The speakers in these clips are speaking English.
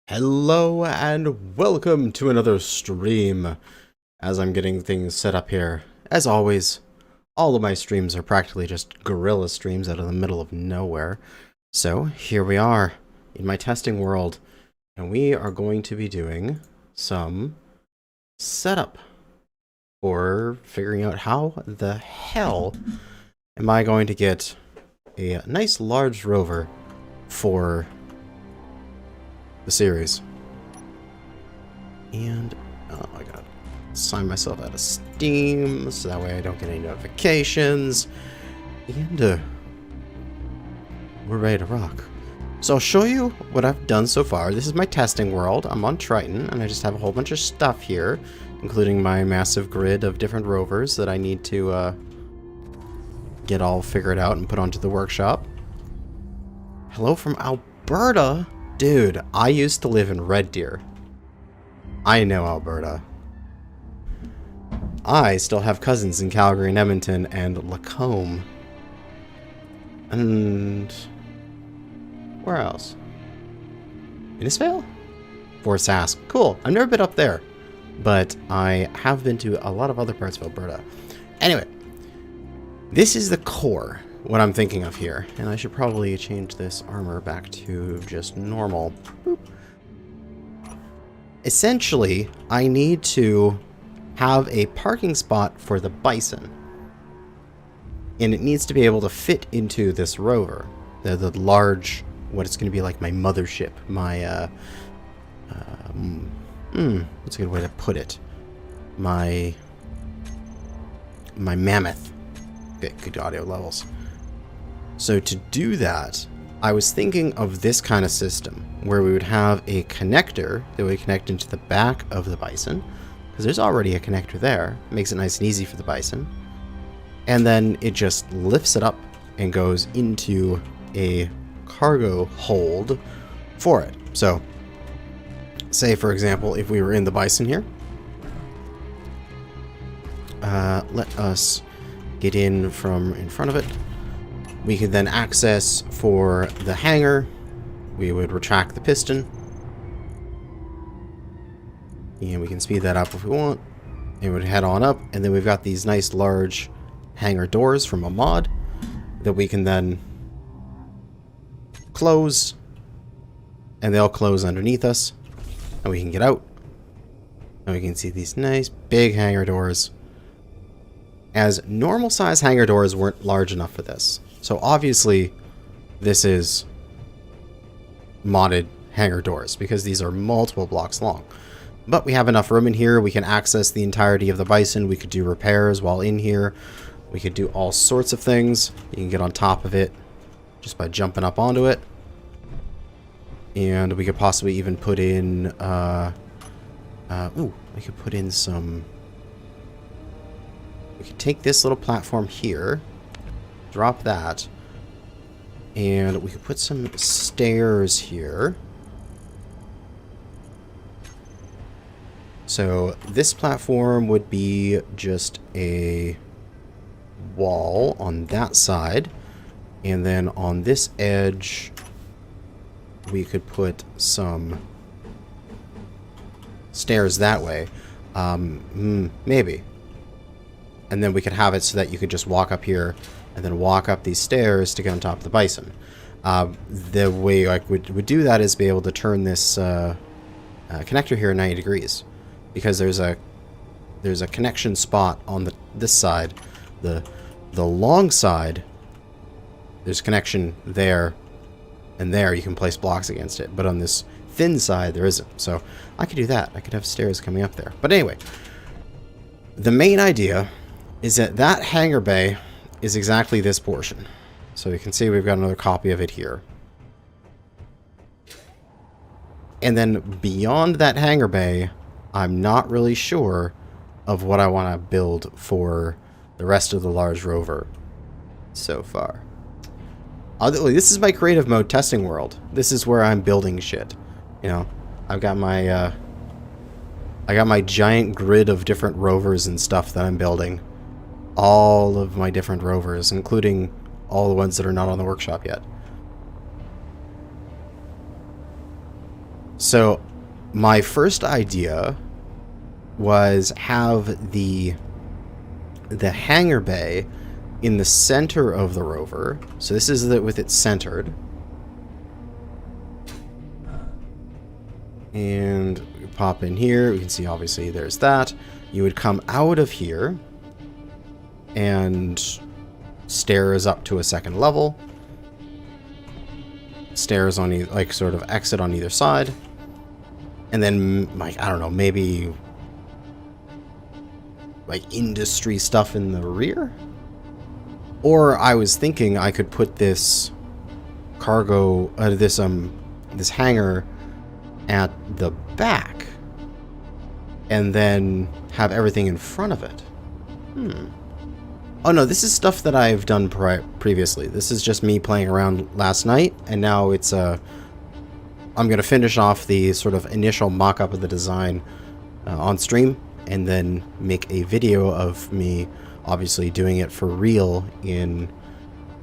Hello and welcome to another stream. As I'm getting things set up here, as always, all of my streams are practically just guerrilla streams out of the middle of nowhere. So here we are in my testing world, and we are going to be doing some setup for figuring out how the hell am I going to get a nice large rover for the series. And oh, I gotta sign myself out of Steam so that way I don't get any notifications. And we're ready to rock. So I'll show you what I've done so far. This is my testing world. I'm on Triton, and I just have a whole bunch of stuff here, including my massive grid of different rovers that I need to get all figured out and put onto the workshop. Hello from Alberta? Dude, I used to live in Red Deer. I know Alberta. I still have cousins in Calgary and Edmonton and Lacombe. And where else? Innisfail? Fort Sask. Cool. I've never been up there, but I have been to a lot of other parts of Alberta. Anyway, this is the core. What I'm thinking of here, and I should probably change this armor back to just normal. Boop. Essentially, I need to have a parking spot for the Bison, and it needs to be able to fit into this rover, the large, what it's going to be like my mothership, my what's a good way to put it, my mammoth. Good audio levels. So to do that, I was thinking of this kind of system where we would have a connector that would connect into the back of the Bison, because there's already a connector there. It makes it nice and easy for the Bison. And then it just lifts it up and goes into a cargo hold for it. So say, for example, if we were in the Bison here, let us get in from in front of it. We could then access for the hangar. We would retract the piston. And we can speed that up if we want. And we'd head on up. And then we've got these nice large hangar doors from a mod that we can then close. And they'll close underneath us. And we can get out. And we can see these nice big hangar doors. As normal size hangar doors weren't large enough for this. So obviously, this is modded hangar doors because these are multiple blocks long. But we have enough room in here. We can access the entirety of the Bison. We could do repairs while in here. We could do all sorts of things. You can get on top of it just by jumping up onto it. And we could possibly even put in... we could put in some... We could take this little platform here. Drop that, and we could put some stairs here. So this platform would be just a wall on that side, and then on this edge we could put some stairs that way. Maybe. And then we could have it so that you could just walk up here and then walk up these stairs to get on top of the Bison. The way I would do that is be able to turn this connector here 90 degrees, because there's a connection spot on this side. The long side, there's connection there and there. You can place blocks against it, but on this thin side there isn't. So I could do that. I could have stairs coming up there. But anyway, the main idea is that hangar bay is exactly this portion. So you can see we've got another copy of it here. And then beyond that hangar bay, I'm not really sure of what I want to build for the rest of the large rover so far. This is my creative mode testing world. This is where I'm building shit. You know, I've got my giant grid of different rovers and stuff that I'm building. All of my different rovers, including all the ones that are not on the workshop yet. So my first idea was have the hangar bay in the center of the rover. So this is with it centered. And we pop in here. We can see obviously there's that. You would come out of here and stairs up to a second level. Stairs on like sort of exit on either side. And then like, I don't know, maybe like industry stuff in the rear? Or I was thinking I could put this cargo, this hangar at the back and then have everything in front of it. Oh no, this is stuff that I've done previously. This is just me playing around last night, and now it's I'm going to finish off the sort of initial mock-up of the design on stream, and then make a video of me obviously doing it for real in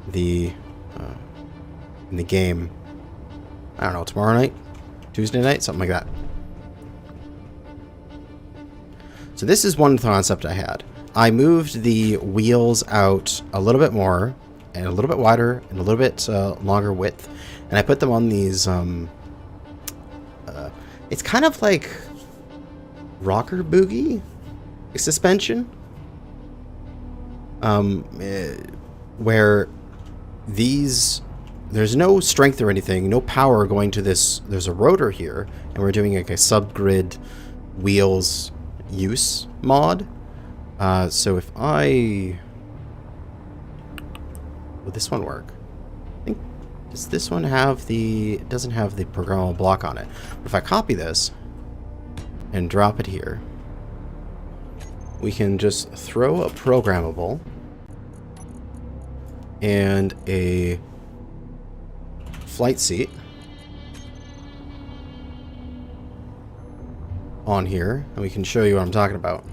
the game. I don't know, tomorrow night? Tuesday night? Something like that. So this is one concept I had. I moved the wheels out a little bit more, and a little bit wider, and a little bit longer width, and I put them on these, it's kind of like rocker boogie suspension, where these, there's no strength or anything, no power going to this. There's a rotor here, and we're doing like a subgrid wheels use mod. So if I... Will this one work? I think... Does this one have the... It doesn't have the programmable block on it. But if I copy this and drop it here, we can just throw a programmable and a flight seat on here, and we can show you what I'm talking about.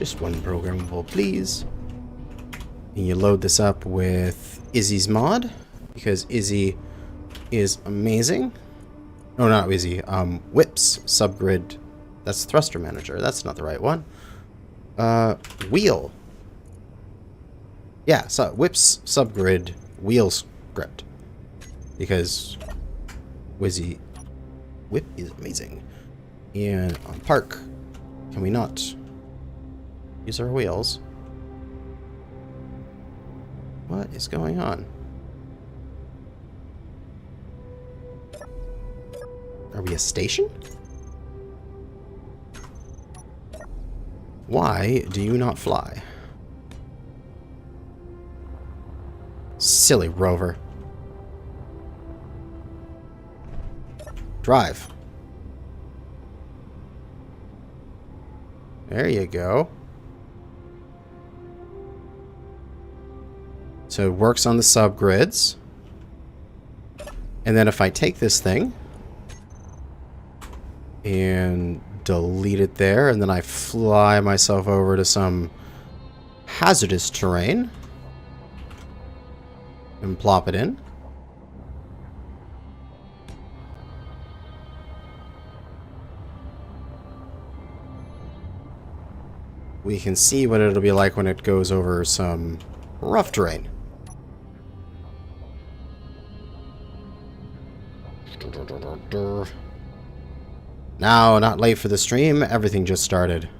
Just one programmable, please. And you load this up with Izzy's mod, because Izzy is amazing. No, not Izzy. Whips subgrid. That's thruster manager. That's not the right one. Wheel. Yeah, so Whips subgrid wheel script, because Whip is amazing. And on park, can we not use our wheels? What is going on? Are we a station? Why do you not fly? Silly Rover. Drive. There you go. So it works on the subgrids. And then if I take this thing and delete it there, and then I fly myself over to some hazardous terrain and plop it in. We can see what it'll be like when it goes over some rough terrain. Now, not late for the stream. Everything just started.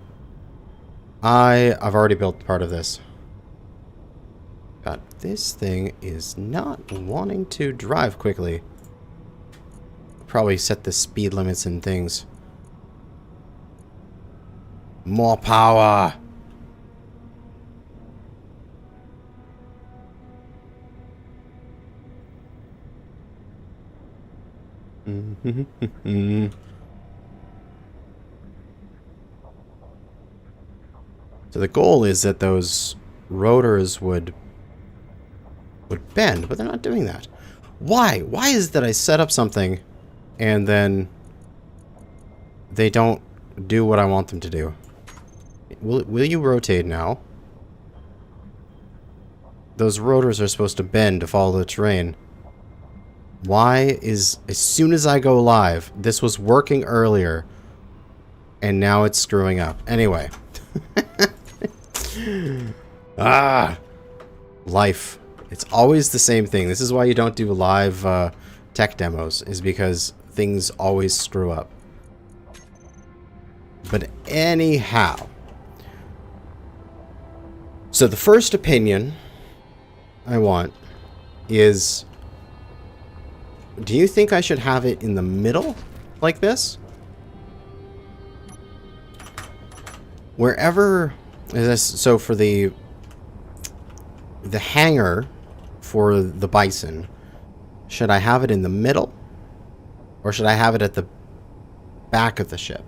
I've already built part of this. God, this thing is not wanting to drive quickly. Probably set the speed limits and things. More power. So the goal is that those rotors would bend, but they're not doing that. Why? Why is it that I set up something and then they don't do what I want them to do? Will you rotate now? Those rotors are supposed to bend to follow the terrain. Why is, as soon as I go live, this was working earlier, and now it's screwing up. Anyway. Life. It's always the same thing. This is why you don't do live tech demos, is because things always screw up. But anyhow. So the first opinion I want is, do you think I should have it in the middle like this? Wherever is this, so for the hangar for the Bison, should I have it in the middle or should I have it at the back of the ship?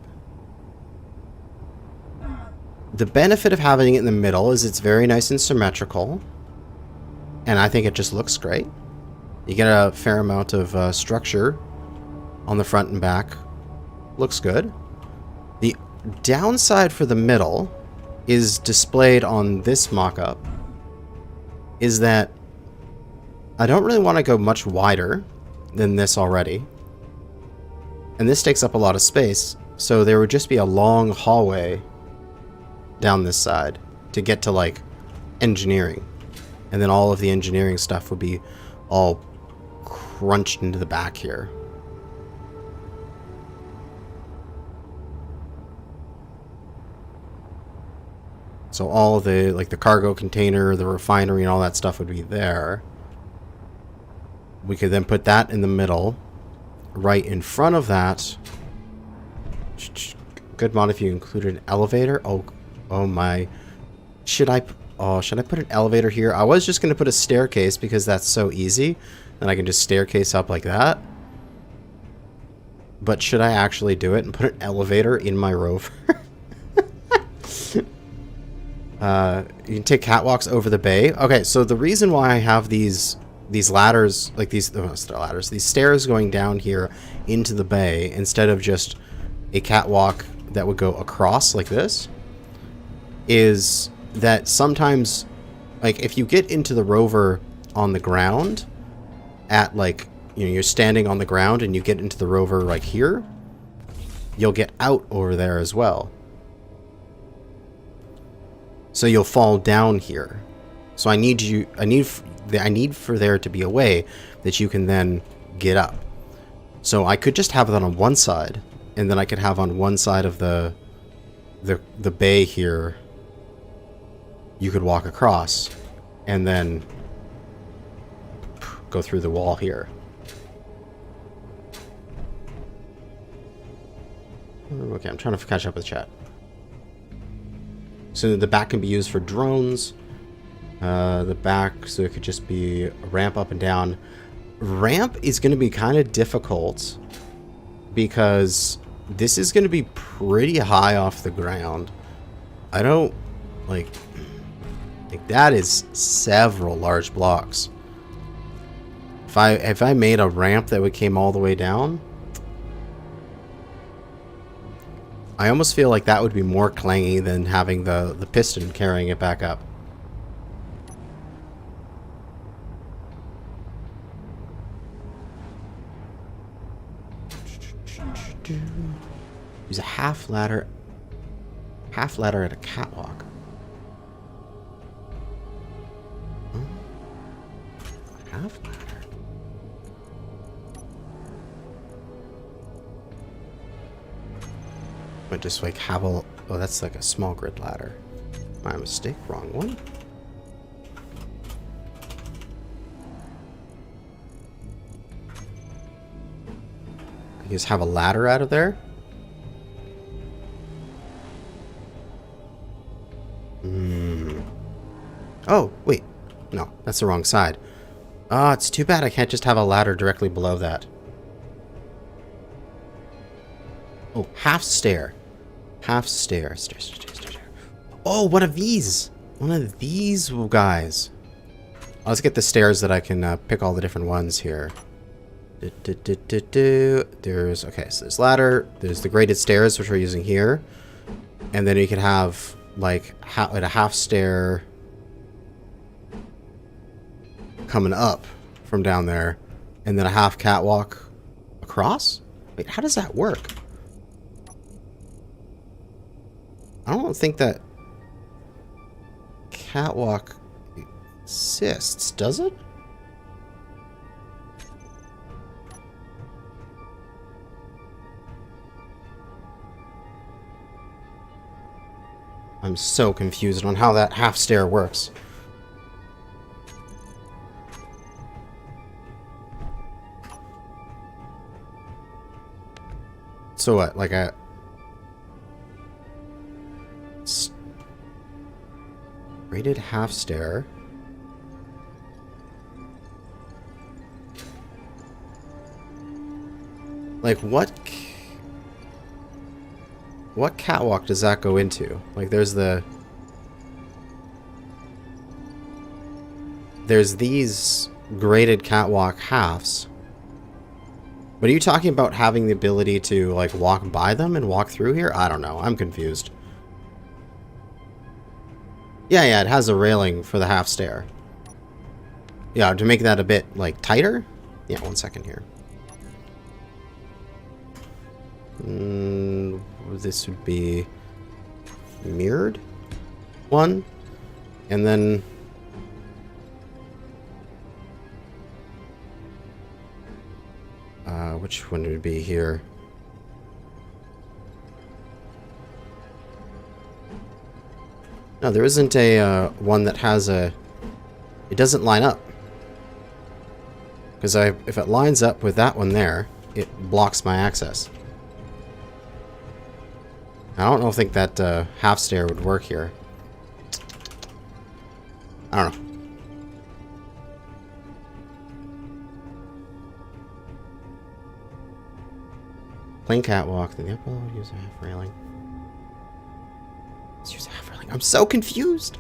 The benefit of having it in the middle is it's very nice and symmetrical, and I think it just looks great. You get a fair amount of structure on the front and back. Looks good. The downside for the middle is displayed on this mock-up, is that I don't really want to go much wider than this already. And this takes up a lot of space, so there would just be a long hallway down this side to get to, like, engineering. And then all of the engineering stuff would be all crunched into the back here. So all the, like, the cargo container, the refinery, and all that stuff would be there. We could then put that in the middle. Right in front of that. Good mod if you included an elevator. Oh my. Should I put an elevator here? I was just going to put a staircase because that's so easy. Then I can just staircase up like that. But should I actually do it and put an elevator in my Rover? You can take catwalks over the bay. Okay, so the reason why I have these ladders, like these stairs going down here into the bay instead of just a catwalk that would go across like this, is that sometimes, like, if you get into the Rover on the ground at, like, you know, you're standing on the ground and you get into the Rover like here, you'll get out over there as well. So you'll fall down here. So I need for there to be a way that you can then get up. So I could just have that on one side, and then I could have on one side of the bay here, you could walk across and then go through the wall here. Okay, I'm trying to catch up with chat. So the back can be used for drones. The back, so it could just be a ramp up and down. Ramp is going to be kind of difficult because this is going to be pretty high off the ground. I don't like that is several large blocks. If I made a ramp that would came all the way down, I almost feel like that would be more clangy than having the piston carrying it back up. Use a half ladder at a catwalk. Huh? Half ladder. But just like have a, oh, that's like a small grid ladder. My mistake, wrong one. You just have a ladder out of there. Oh, wait. No, that's the wrong side. Ah, it's too bad I can't just have a ladder directly below that. Oh, half stair. Half stair. Stair. Oh, one of these. One of these guys. Let's get the stairs that I can pick all the different ones here. There's, okay, so there's ladder. There's the graded stairs, which we're using here. And then you can have, like, a half stair coming up from down there. And then a half catwalk across? Wait, how does that work? I don't think that catwalk exists, does it? I'm so confused on how that half stair works. So what, like a rated half stair? Like what catwalk does that go into? Like there's these graded catwalk halves. But are you talking about having the ability to like walk by them and walk through here? I don't know. I'm confused. Yeah, it has a railing for the half stair. Yeah, to make that a bit like tighter. Yeah, 1 second here. This would be mirrored one, and then which one would it be here? No, there isn't a one that has a. It doesn't line up because if it lines up with that one there, it blocks my access. I don't think that half stair would work here. I don't know. Plain catwalk, then the upper level use a half railing. Let's use a half railing. I'm so confused.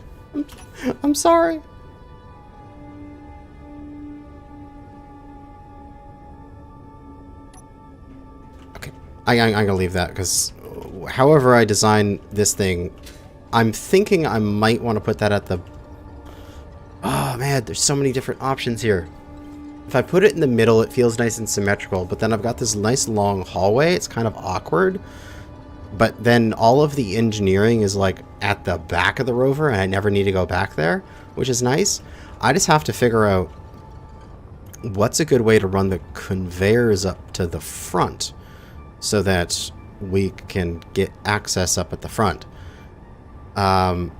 I'm sorry. Okay, I'm gonna leave that because however I design this thing, I'm thinking I might want to put that at the... Oh man, there's so many different options here. If I put it in the middle, it feels nice and symmetrical, but then I've got this nice long hallway. It's kind of awkward. But then all of the engineering is like at the back of the Rover, and I never need to go back there, which is nice. I just have to figure out what's a good way to run the conveyors up to the front so that we can get access up at the front. And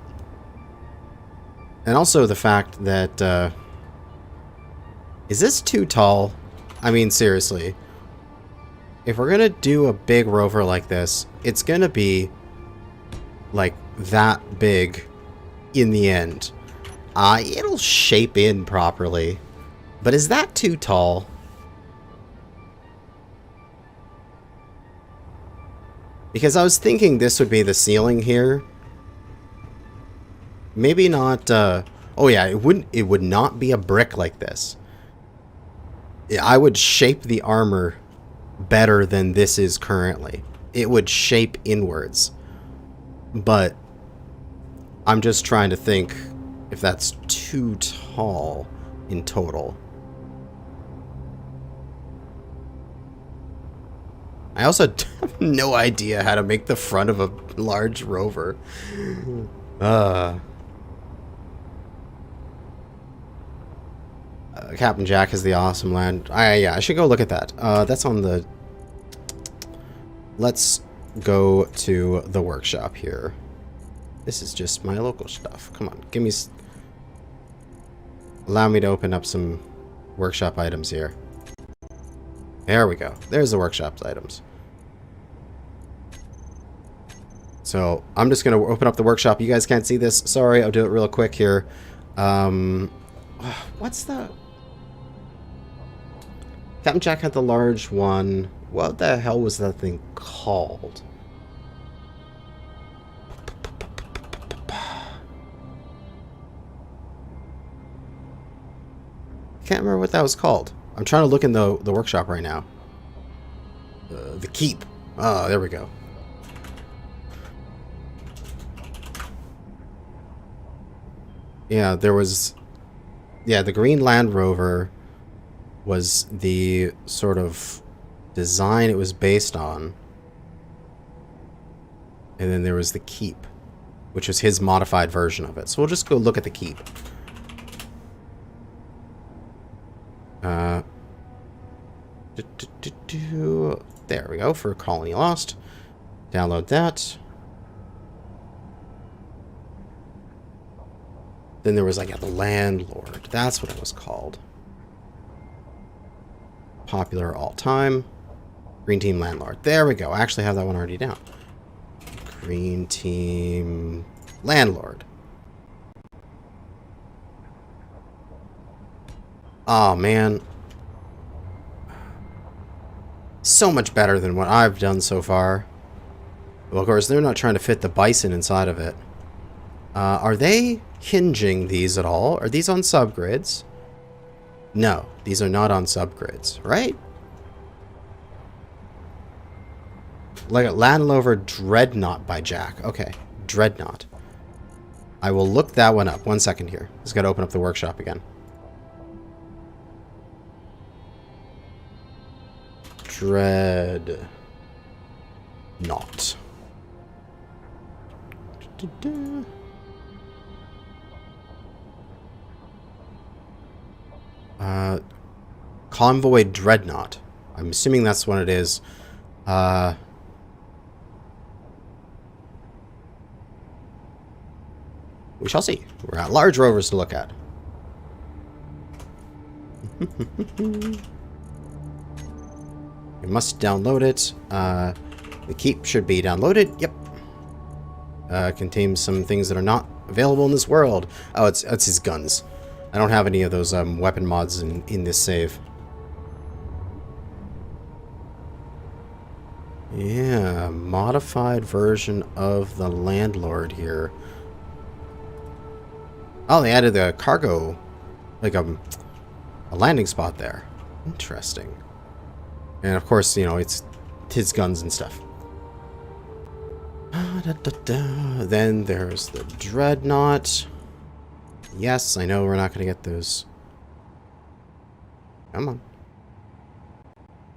also the fact that... is this too tall? I mean, seriously. If we're gonna do a big Rover like this, it's gonna be like that big in the end. It'll shape in properly. But is that too tall? Because I was thinking this would be the ceiling here. Maybe not, oh yeah, it would not be a brick like this. I would shape the armor better than this is currently. It would shape inwards. But I'm just trying to think if that's too tall in total. I also have no idea how to make the front of a large Rover. Captain Jack has the awesome land. Yeah, I should go look at that. That's on the... Let's go to the workshop here. This is just my local stuff. Come on, give me... Allow me to open up some workshop items here. There we go. There's the workshop items. So, I'm just going to open up the workshop. You guys can't see this. Sorry, I'll do it real quick here. What's the... Captain Jack had the large one. What the hell was that thing called? Can't remember what that was called. I'm trying to look in the workshop right now. The keep. Oh, there we go. Yeah, there was... Yeah, the green Land Rover. was the sort of design it was based on. And then there was the keep, which was his modified version of it. So we'll just go look at the keep. There we go, for Colony Lost. Download that. Then there was, like, the Landlord. That's what it was called. Popular all time. Green Team Landlord. There we go. I actually have that one already down. Green Team Landlord. Oh, man. So much better than what I've done so far. Well, of course, they're not trying to fit the bison inside of it. Are they hinging these at all? Are these on subgrids? No, these are not on subgrids, right? Like a Land Rover Dreadnought by Jack. Okay, Dreadnought. I will look that one up. 1 second here. Just got to open up the workshop again. Dreadnought. Convoy Dreadnought. I'm assuming that's what it is. We shall see. We're at large rovers to look at. You must download it. The keep should be downloaded. Yep. Contains some things that are not available in this world. Oh, it's his guns. I don't have any of those weapon mods in this save. Yeah, modified version of the Landlord here. Oh, they added the cargo, like a landing spot there. Interesting. And of course, you know, it's his guns and stuff. Then there's the Dreadnought. Yes, I know we're not going to get those. Come on.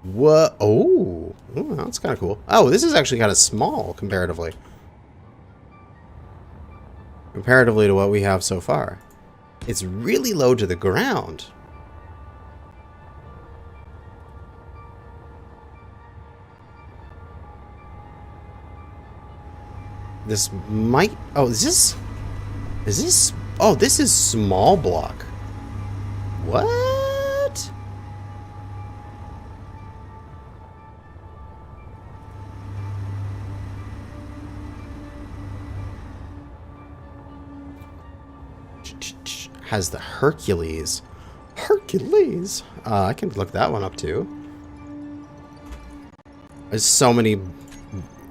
What? Oh, that's kind of cool. Oh, this is actually kind of small comparatively. Comparatively to what we have so far. It's really low to the ground. This might... Oh, is this... Oh, this is small block. What? Has the Hercules. Hercules? I can look that one up too. There's so many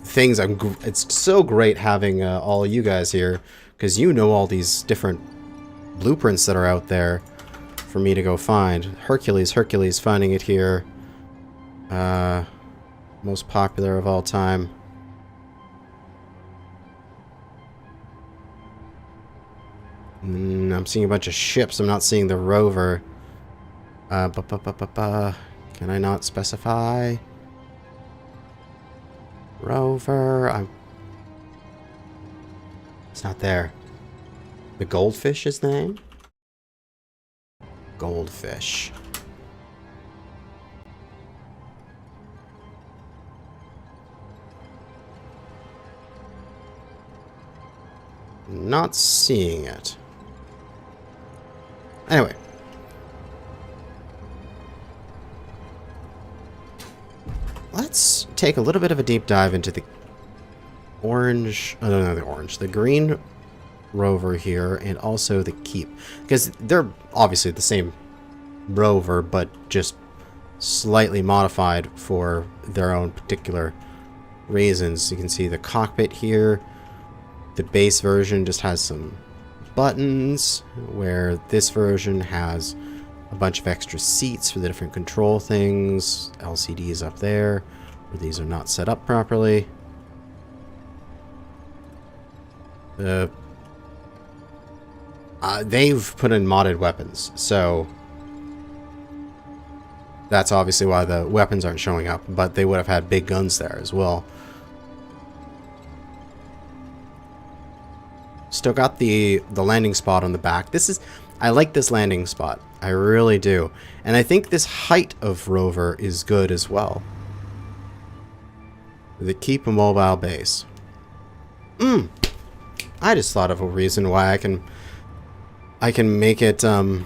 things. It's so great having all you guys here, because you know all these different blueprints that are out there for me to go find. Hercules, finding it here. Most popular of all time. I'm seeing a bunch of ships. I'm not seeing the Rover. Can I not specify? Rover. It's not there. The Goldfish is the name? Goldfish. Not seeing it. Anyway. Let's take a little bit of a deep dive into the orange... Oh, no, the orange. The green Rover here, and also the Keep. Because they're obviously the same Rover, but just slightly modified for their own particular reasons. You can see the Cockpit here. The base version just has some buttons, where this version has a bunch of extra seats for the different control things. LCDs up there, where these are not set up properly. They've put in modded weapons, so That's obviously why the weapons aren't showing up, but they would have had big guns there as well. Still got the landing spot on the back. I like this landing spot. I really do. And I think this height of Rover is good as well. The keep a mobile base. I just thought of a reason why I can make it a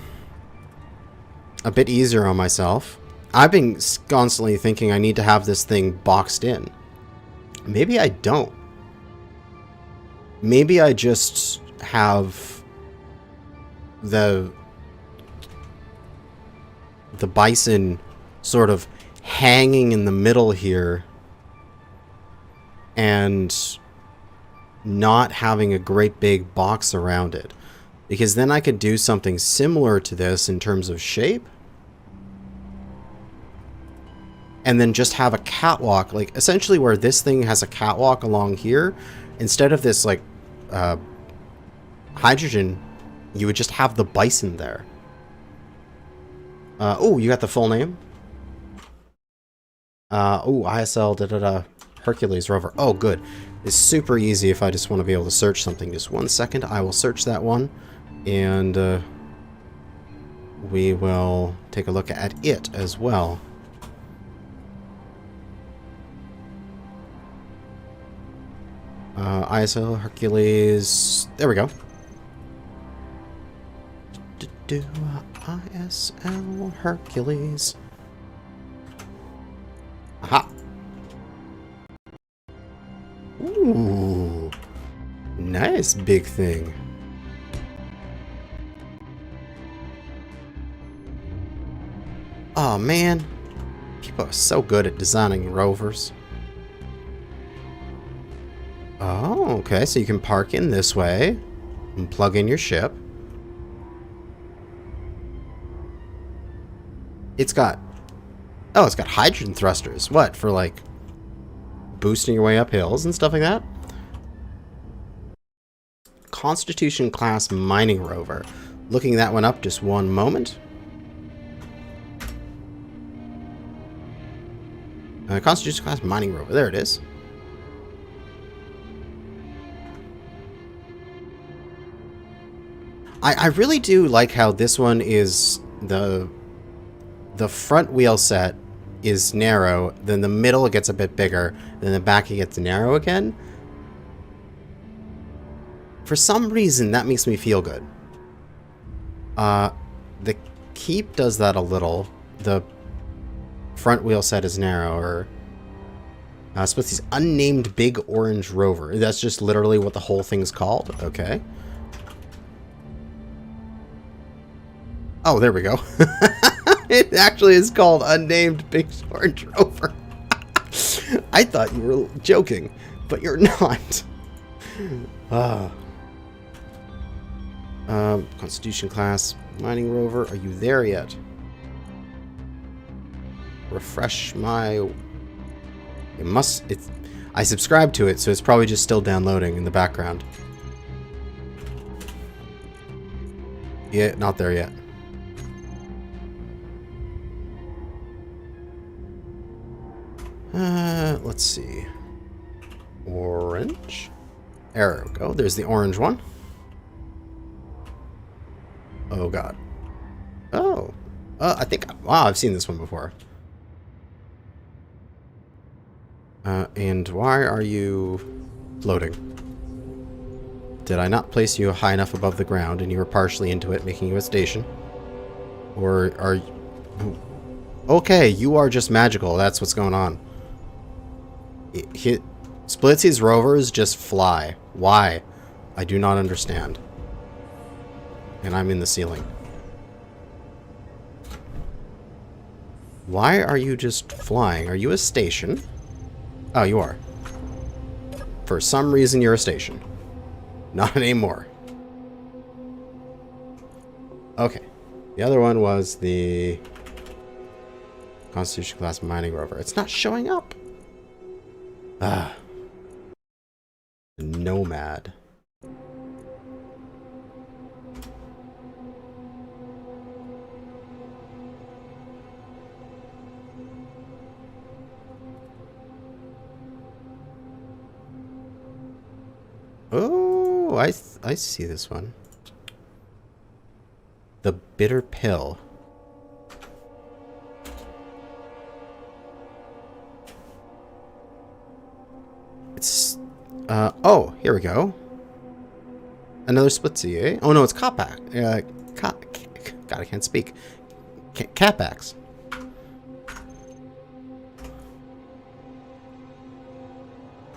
bit easier on myself. I've been constantly thinking I need to have this thing boxed in. Maybe I don't. Maybe I just have the bison sort of hanging in the middle here and not having a great big box around it. Because then I could do something similar to this in terms of shape. And then just have a catwalk, like essentially where this thing has a catwalk along here, instead of this like hydrogen, you would just have the bison there. Oh, you got the full name? Oh, ISL Hercules Rover. Oh, good. It's super easy if I just want to be able to search something. Just 1 second, I will search that one, and we will take a look at it as well. ISL Hercules. There we go. ISL Hercules. Aha. Ooh. Nice big thing. Oh man. People are so good at designing rovers. Oh, okay, so you can park in this way and plug in your ship. It's got... Oh, it's got hydrogen thrusters. What, for like boosting your way up hills and stuff like that? Constitution class mining rover. Looking that one up just one moment. Constitution class mining rover. There it is. I really do like how this one is the front wheel set is narrow, then the middle gets a bit bigger, then the back it gets narrow again. For some reason, that makes me feel good. The Keep does that a little. The front wheel set is narrower. I suppose these unnamed big orange rover. That's just literally what the whole thing's called. Okay. Oh, there we go. It actually is called Unnamed Big Orange Rover. I thought you were joking, but you're not. Constitution class mining rover. Are you there yet? Refresh my... It must... I subscribed to it, so it's probably just still downloading in the background. Yeah, not there yet. Let's see. Orange. There we go. There's the orange one. Oh, God. Oh. I think... Wow, I've seen this one before. And why are you floating? Did I not place you high enough above the ground and you were partially into it, making you a station? Or are you... Okay, you are just magical. That's what's going on. Splitsy's rovers just fly. Why? I do not understand. And I'm in the ceiling. Why are you just flying? Are you a station? Oh, you are. For some reason, you're a station. Not anymore. Okay. The other one was the Constitution class mining rover. It's not showing up. Ah. Nomad. Oh, I see this one. The bitter pill. It's oh, here we go. Another splitsy, eh? Oh no, it's Copac. God, I can't speak. Capax.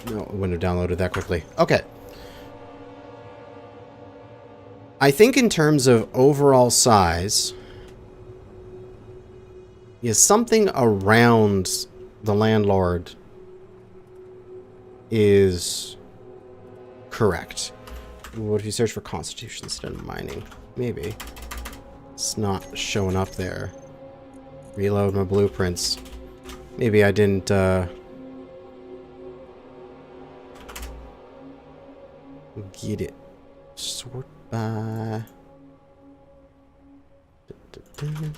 No, I wouldn't have downloaded that quickly. Okay. I think in terms of overall size, is something around the landlord is correct. What if you search for Constitution instead of mining? Maybe. It's not showing up there. Reload my blueprints. Maybe I didn't, get it. Sort by...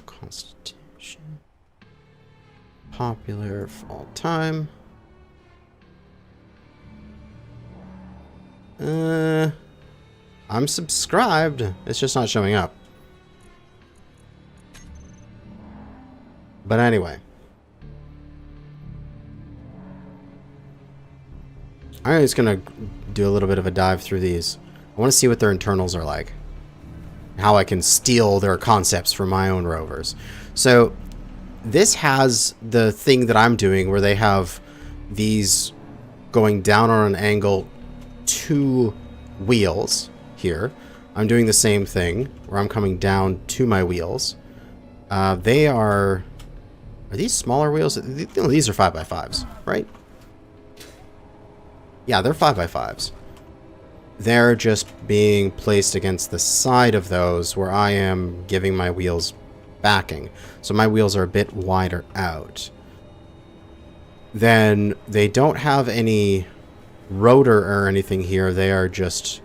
Constitution. Popular of all time. I'm subscribed. It's just not showing up. But anyway. I'm just gonna do a little bit of a dive through these. I want to see what their internals are like. How I can steal their concepts for my own rovers. So, this has the thing that I'm doing where they have these going down on an angle 2 wheels here. I'm doing the same thing where I'm coming down to my wheels. They are these smaller wheels? These are 5x5s, right? Yeah, they're 5x5s. They're just being placed against the side of those where I am giving my wheels backing. So my wheels are a bit wider out. Then they don't have any rotor or anything here. They are just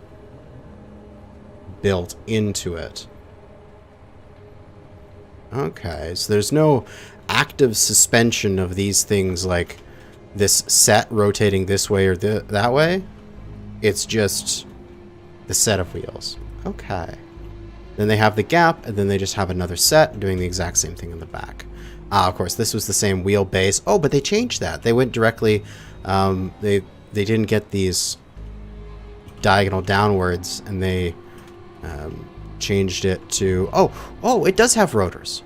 built into it. Okay, so there's no active suspension of these things like this set rotating this way or that way. It's just the set of wheels. Okay. Then they have the gap, and then they just have another set doing the exact same thing in the back. Of course, this was the same wheelbase. Oh, but they changed that. They went directly... They didn't get these diagonal downwards, and they changed it to... Oh, it does have rotors.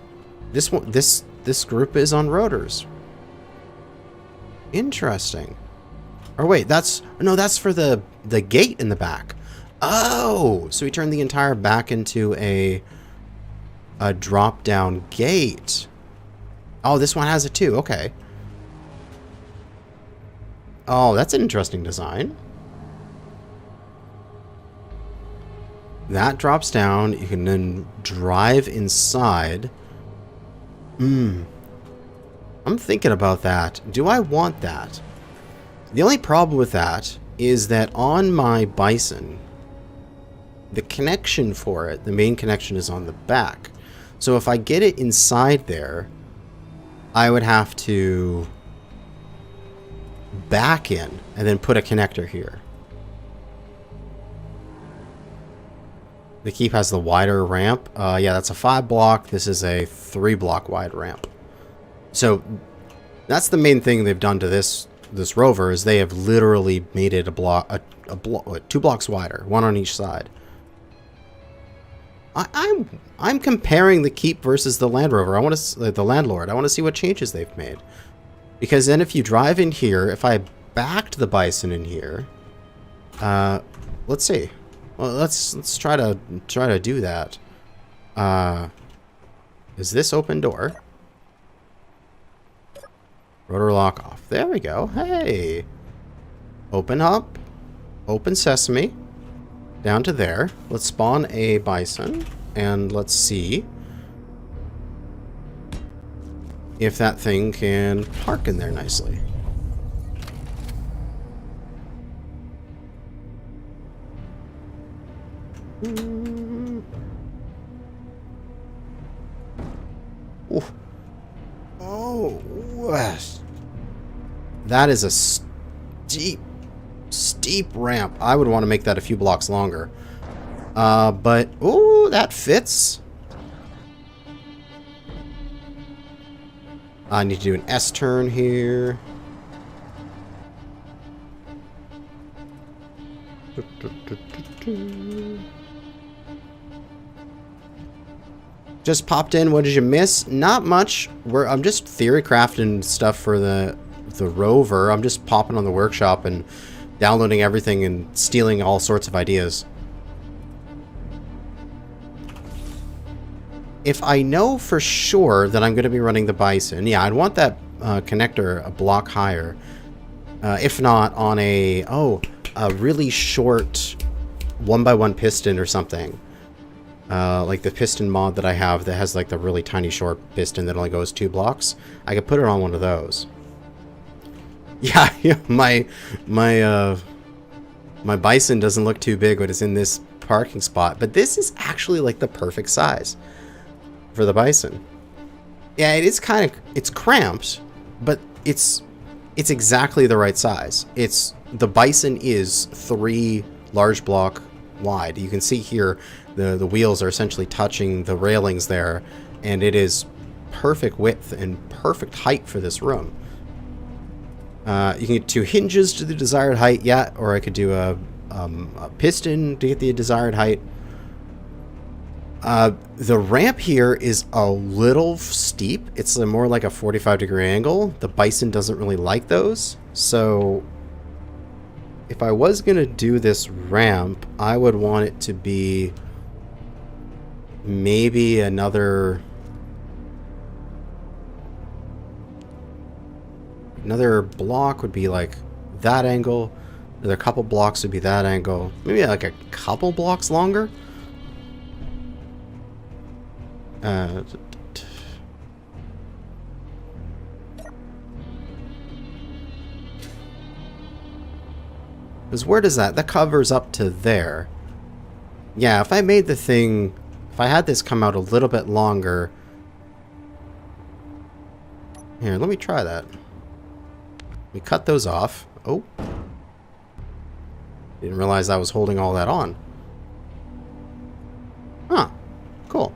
This one, this group is on rotors. Interesting. Or wait, that's for the gate in the back. Oh, so we turned the entire back into a drop-down gate. Oh, this one has it too. Okay. Oh, that's an interesting design. That drops down. You can then drive inside. I'm thinking about that. Do I want that? The only problem with that is that on my Bison, the connection for it, the main connection is on the back. So if I get it inside there, I would have to back in and then put a connector here. The Keep has the wider ramp. Yeah, that's a 5-block. This is a 3-block wide ramp. So that's the main thing they've done to this Rover is they have literally made it a 2 blocks wider, one on each side. I'm comparing the Keep versus the Land Rover. The Landlord. I want to see what changes they've made. Because then if you drive in here, if I backed the Bison in here, let's see. Well, let's try to do that. Is this open door? Rotor lock off. There we go. Hey. Open up. Open sesame. Down to there. Let's spawn a Bison. And let's see if that thing can park in there nicely. Ooh. Oh, that is a steep steep ramp. I would want to make that a few blocks longer. But, ooh, that fits. I need to do an S-turn here. Just popped in. What did you miss? Not much. I'm just theory crafting stuff for the Rover. I'm just popping on the workshop and downloading everything and stealing all sorts of ideas. If I know for sure that I'm going to be running the Bison, yeah, I'd want that connector a block higher. If not, on a really short 1x1 piston or something. Like the piston mod that I have that has like the really tiny short piston that only goes 2 blocks. I could put it on one of those. Yeah, my Bison doesn't look too big when it's in this parking spot, but this is actually like the perfect size for the Bison. Yeah, it is it's cramped, but it's exactly the right size. The Bison is 3 large block wide. You can see here the wheels are essentially touching the railings there, and it is perfect width and perfect height for this room. You can get 2 hinges to the desired height, yeah, or I could do a piston to get the desired height. The ramp here is a little steep. It's more like a 45-degree angle. The Bison doesn't really like those. So if I was going to do this ramp, I would want it to be maybe another block would be like that angle. Another couple blocks would be that angle. Maybe like a couple blocks longer. Because where does that covers up to there? Yeah, if I made the thing, if I had this come out a little bit longer. Here, let me try that. We cut those off. Oh. Didn't realize I was holding all that on. Huh. Cool.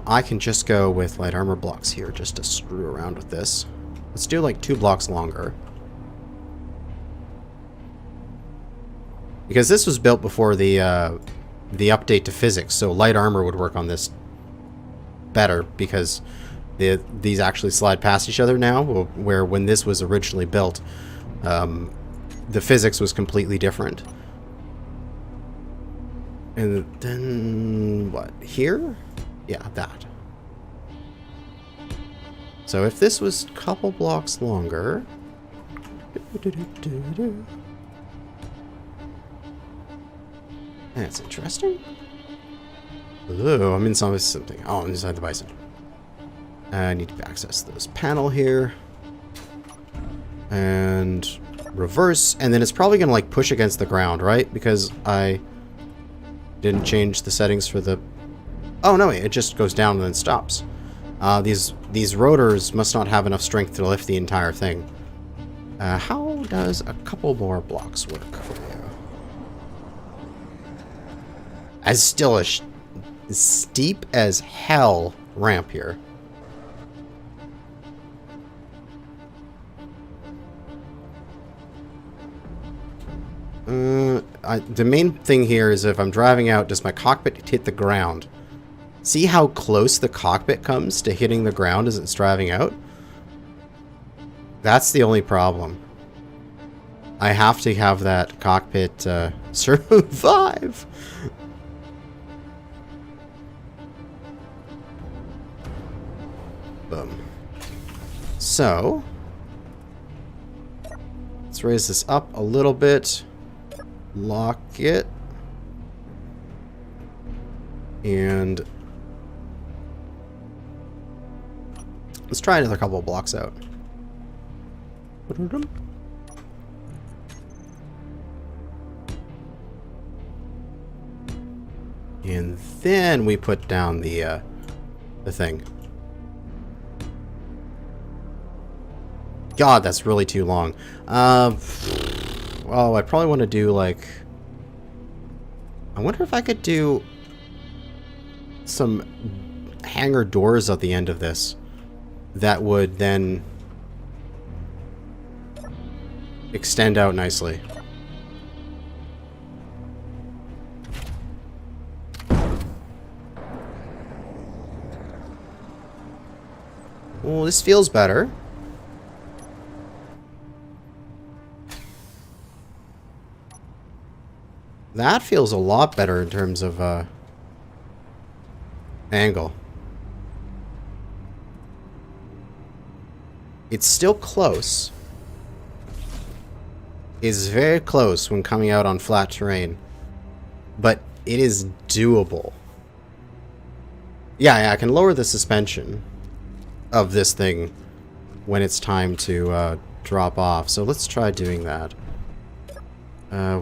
I can just go with light armor blocks here just to screw around with this. Let's do like 2 blocks longer. Because this was built before the update to physics, so light armor would work on this better because these actually slide past each other now, where when this was originally built, the physics was completely different. And then, what, here? Yeah, that. So if this was a couple blocks longer... That's interesting. Ooh, I'm in something. Oh, I'm inside the Bison. I need to access this panel here. And reverse. And then it's probably going to like push against the ground, right? Because I didn't change the settings for the... Oh, no, it just goes down and then stops. These rotors must not have enough strength to lift the entire thing. How does a couple more blocks work for you? As still a steep as hell ramp here. The main thing here is if I'm driving out, does my cockpit hit the ground? See how close the cockpit comes to hitting the ground as it's driving out? That's the only problem. I have to have that cockpit survive. Boom. So, let's raise this up a little bit. Lock it. And let's try another couple of blocks out. And then we put down the thing. God, that's really too long. Well, I probably want to do, like... I wonder if I could do some hangar doors at the end of this that would then extend out nicely. Well, this feels better. That feels a lot better in terms of angle. It's still close. It's very close when coming out on flat terrain. But it is doable. Yeah, I can lower the suspension of this thing when it's time to drop off. So let's try doing that.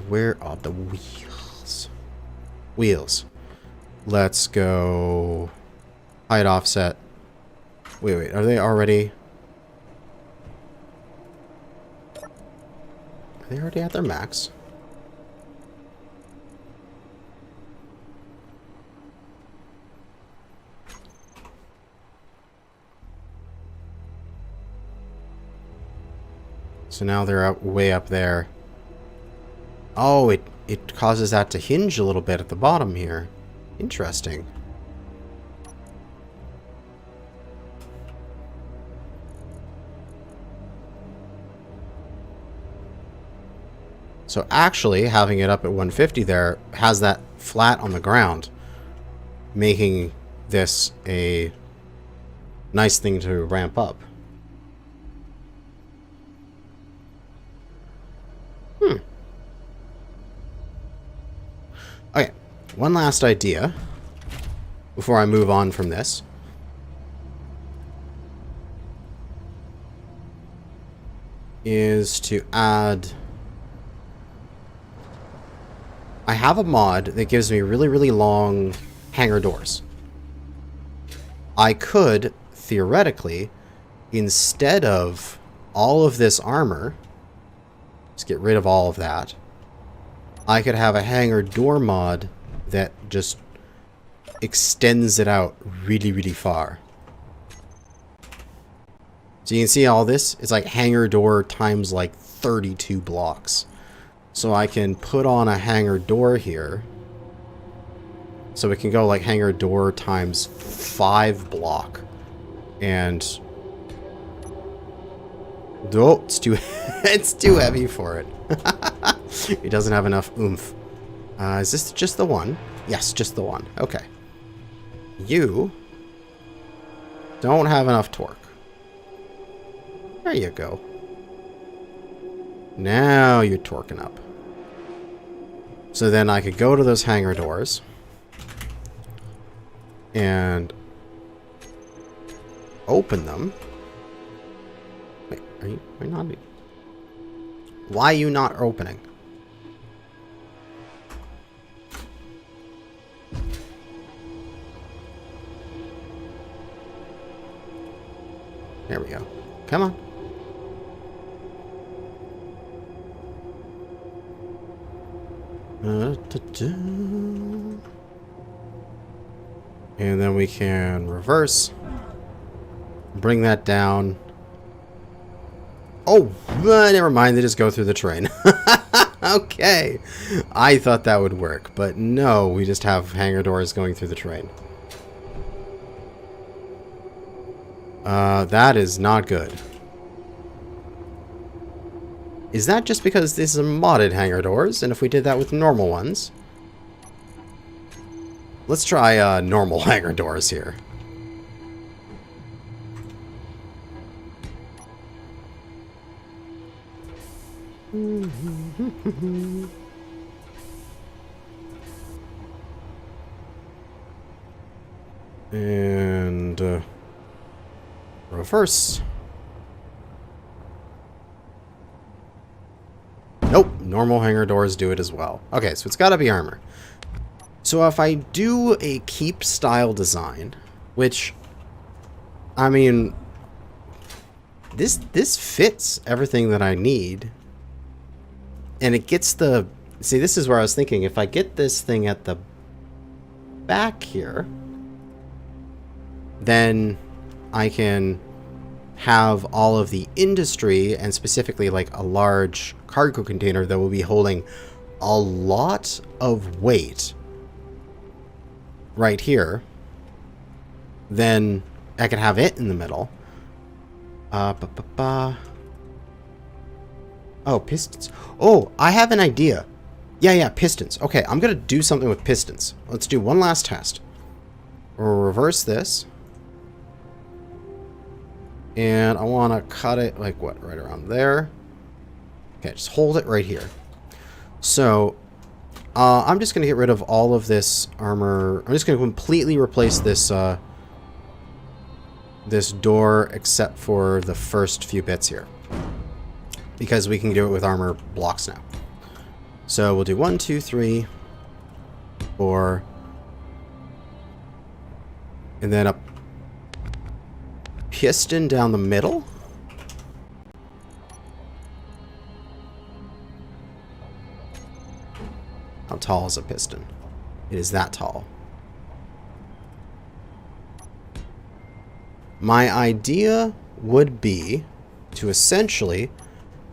Where are the wheels? Wheels. Let's go height offset. Wait, are they already? Are they already at their max? So now they're way up there. Oh, it causes that to hinge a little bit at the bottom here. Interesting. So actually, having it up at 150 there has that flat on the ground, making this a nice thing to ramp up. Okay, one last idea before I move on from this. Is to add... I have a mod that gives me really, really long hangar doors. I could, theoretically, instead of all of this armor, just get rid of all of that, I could have a hangar door mod that just extends it out really, really far. So you can see all this, it's like hangar door times like 32 blocks. So I can put on a hangar door here. So it can go like hangar door times 5 block. And... oh, it's too, it's too heavy for it. It doesn't have enough oomph. Is this just the one? Yes, just the one. Okay. You don't have enough torque. There you go. Now you're torquing up. So then I could go to those hangar doors and open them. Wait, are you not? Why are you not opening? There we go. Come on. And then we can reverse. Bring that down. Oh, never mind. They just go through the train. Okay. I thought that would work, but no. We just have hangar doors going through the train. That is not good. Is that just because these are modded hangar doors? And if we did that with normal ones... Let's try normal hangar doors here. And reverse. Nope, normal hangar doors do it as well. Okay, so it's got to be armor. So if I do a keep style design, which, I mean, this fits everything that I need. And it gets the... See, this is where I was thinking. If I get this thing at the back here, then I can have all of the industry, and specifically like a large cargo container that will be holding a lot of weight right here. Then I can have it in the middle. Oh, pistons. Oh, I have an idea. Yeah, pistons. Okay, I'm going to do something with pistons. Let's do one last test. We'll reverse this. And I want to cut it, like, what, right around there. Okay, just hold it right here. So, I'm just going to get rid of all of this armor. I'm just going to completely replace this, this door, except for the first few bits here. Because we can do it with armor blocks now. So we'll do 1, 2, 3, 4, and then a piston down the middle. How tall is a piston? It is that tall. My idea would be to essentially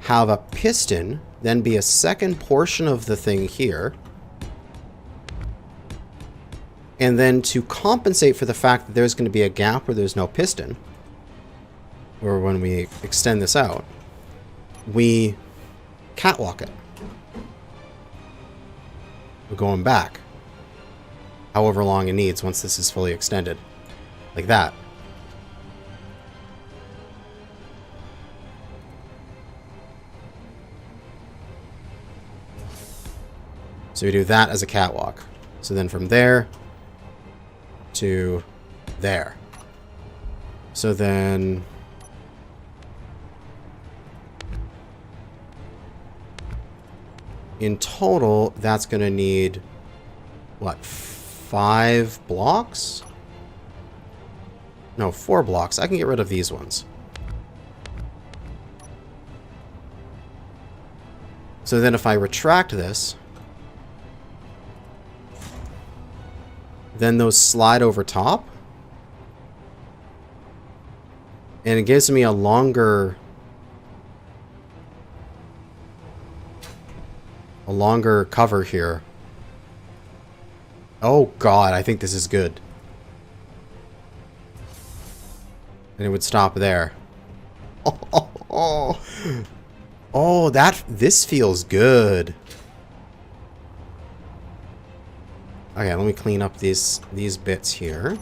have a piston then be a second portion of the thing here, and then to compensate for the fact that there's going to be a gap where there's no piston, or when we extend this out, we catwalk it. We're going back however long it needs once this is fully extended, like that. So we do that as a catwalk. So then from there to there. So then in total, that's going to need, what, 5 blocks? No, 4 blocks. I can get rid of these ones. So then if I retract this, then those slide over top. And it gives me a longer cover here. Oh god, I think this is good. And it would stop there. Oh, this feels good. Okay, let me clean up these bits here.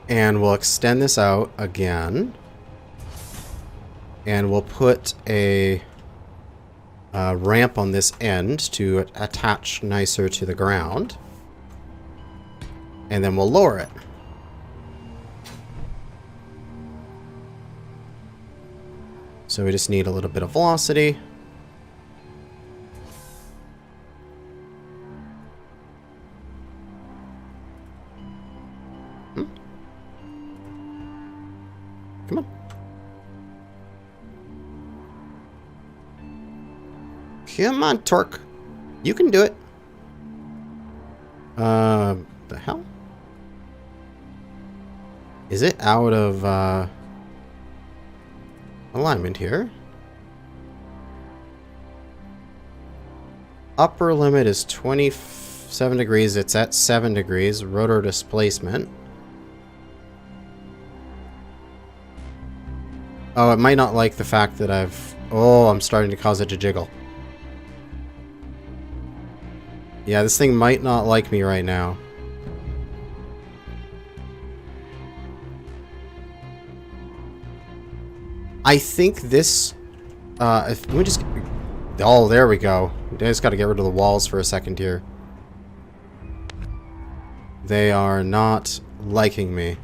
And we'll extend this out again. And we'll put a ramp on this end to attach nicer to the ground. And then we'll lower it. So we just need a little bit of velocity. Come on. Come on, Torque. You can do it. The hell? Is it out of, alignment here? Upper limit is 27 degrees. It's at 7 degrees. Rotor displacement. Oh, it might not like the fact that I'm starting to cause it to jiggle. Yeah, this thing might not like me right now. I think this, let me just, oh, there we go. I just got to get rid of the walls for a second here. They are not liking me.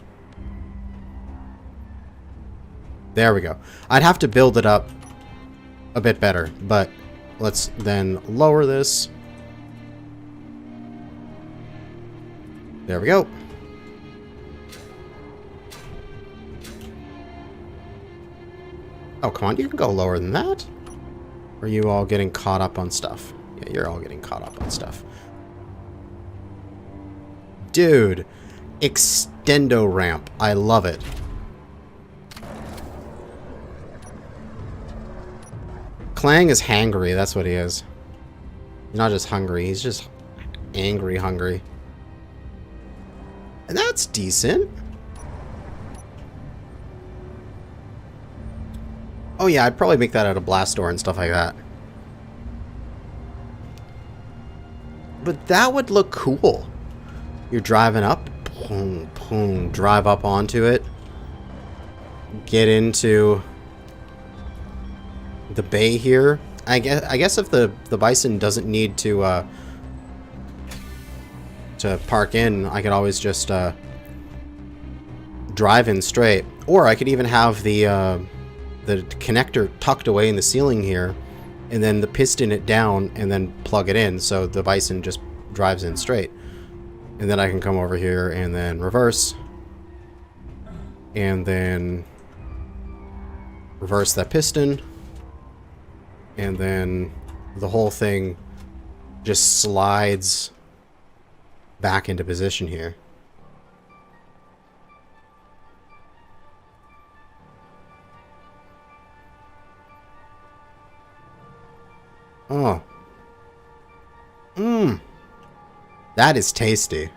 There we go. I'd have to build it up a bit better, but let's then lower this. There we go. Oh, come on, you can go lower than that. Or are you all getting caught up on stuff? Yeah, you're all getting caught up on stuff. Dude, extendo ramp. I love it. Clang is hangry, that's what he is. He's not just hungry, he's just angry hungry. And that's decent. Oh yeah, I'd probably make that out of blast door and stuff like that. But that would look cool. You're driving up, boom, boom, drive up onto it. Get into the bay here. I guess if the bison doesn't need to park in, I could always just drive in straight. Or I could even have the connector tucked away in the ceiling here, and then the piston it down and then plug it in so the bison just drives in straight. And then I can come over here and then reverse, and then reverse that piston, and then the whole thing just slides back into position here. Oh. Mmm. That is tasty.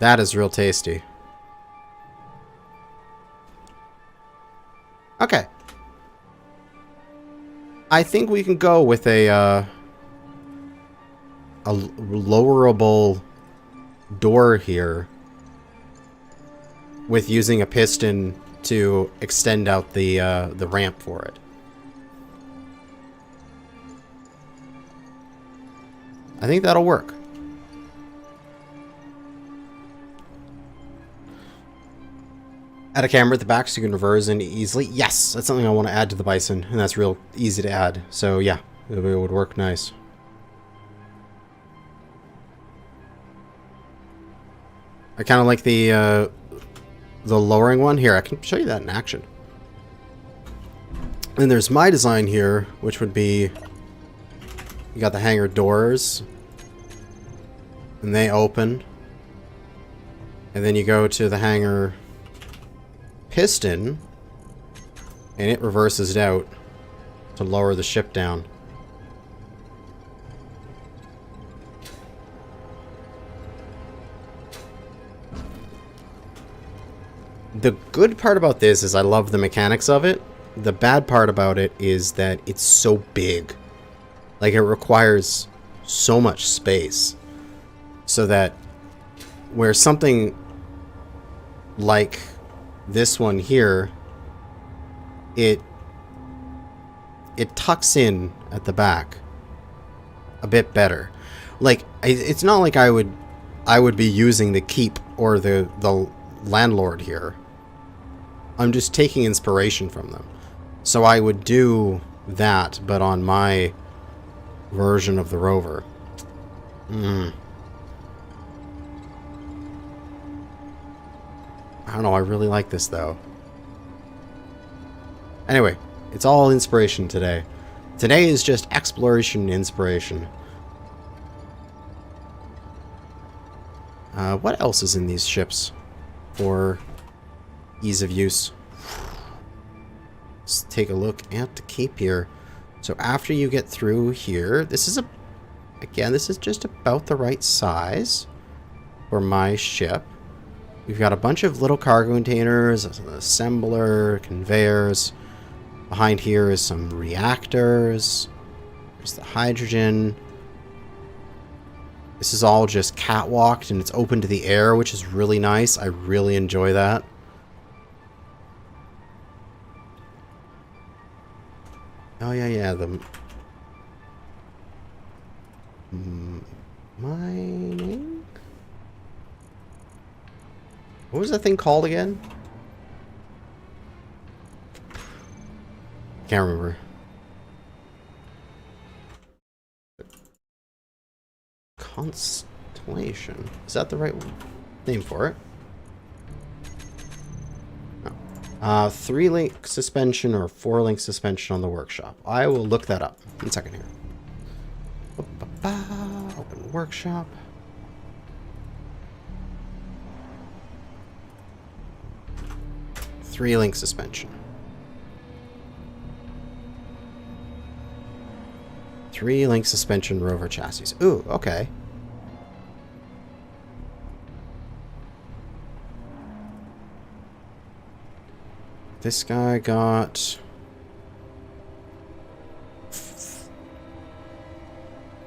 That is real tasty. Okay. I think we can go with a lowerable door here, with using a piston to extend out the ramp for it. I think that'll work. Add a camera at the back so you can reverse in easily. Yes, that's something I want to add to the bison, and that's real easy to add. So yeah, it would work nice. I kind of like the lowering one. Here, I can show you that in action. And there's my design here, which would be, you got the hangar doors, and they open, and then you go to the hangar piston, and it reverses it out to lower the ship down. The good part about this is I love the mechanics of it. The bad part about it is that it's so big. Like, it requires so much space. So that where something like this one here, it tucks in at the back a bit better. Like, it's not like I would be using the keep or the landlord here. I'm just taking inspiration from them. So I would do that, but on my version of the Rover. I don't know, I really like this though. Anyway, it's all inspiration today. Today is just exploration and inspiration. What else is in these ships for ease of use? Let's take a look at the cape here. So after you get through here, this is this is just about the right size for my ship. We've got a bunch of little cargo containers, an assembler, conveyors. Behind here is some reactors. There's the hydrogen. This is all just catwalked and it's open to the air, which is really nice. I really enjoy that. Oh yeah, the mining. What was that thing called again? Can't remember. Ventilation. Is that the right name for it? No. 3-link suspension or 4-link suspension on the workshop. I will look that up. 1 second here. Open workshop. Three-link suspension. 3-link suspension Rover chassis. Ooh, okay. This guy got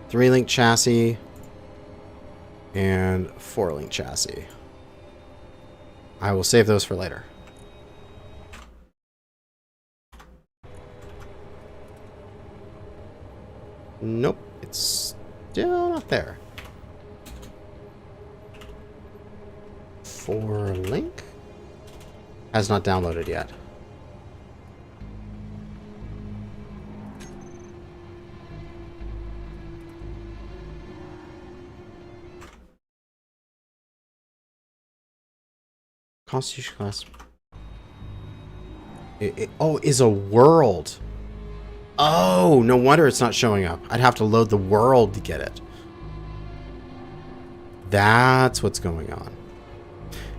3-link chassis and 4-link chassis. I will save those for later. Nope, it's still not there. 4-link has not downloaded yet. Constitution class. Oh, is a world. Oh, no wonder it's not showing up. I'd have to load the world to get it. That's what's going on.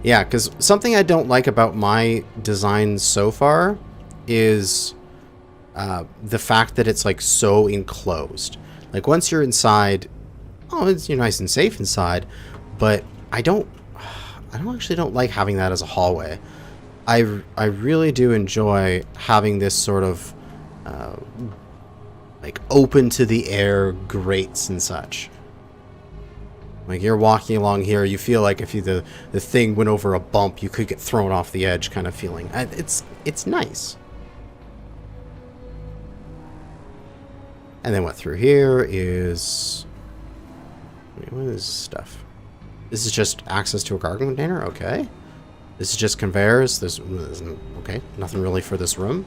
Yeah, because something I don't like about my design so far is the fact that it's like so enclosed. Like once you're inside, oh, you're nice and safe inside, but I actually don't like having that as a hallway. I really do enjoy having this sort of like open to the air grates and such. Like you're walking along here, you feel like if the thing went over a bump, you could get thrown off the edge kind of feeling. It's nice. And then what through here is... Wait, what is this stuff? This is just access to a cargo container? Okay. This is just conveyors. There's okay, nothing really for this room.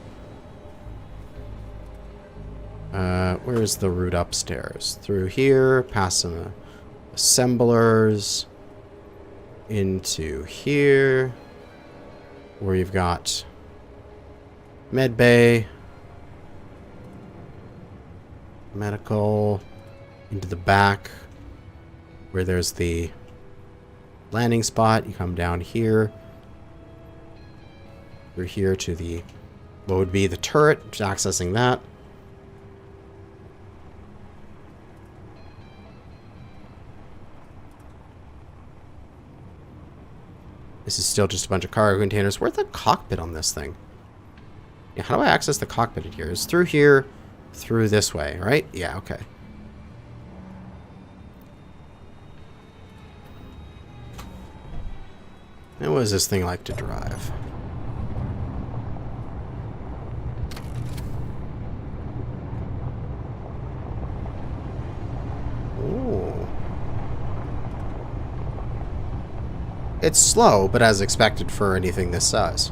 Where's the route upstairs? Through here, past some assemblers, into here, where you've got med bay, medical, into the back, where there's the landing spot. You come down here, through here to the, what would be the turret, just accessing that. This is still just a bunch of cargo containers. Where's the cockpit on this thing? Yeah, how do I access the cockpit in here? It's through here, through this way, right? Yeah, okay. And what does this thing like to drive? Ooh. It's slow, but as expected for anything this size.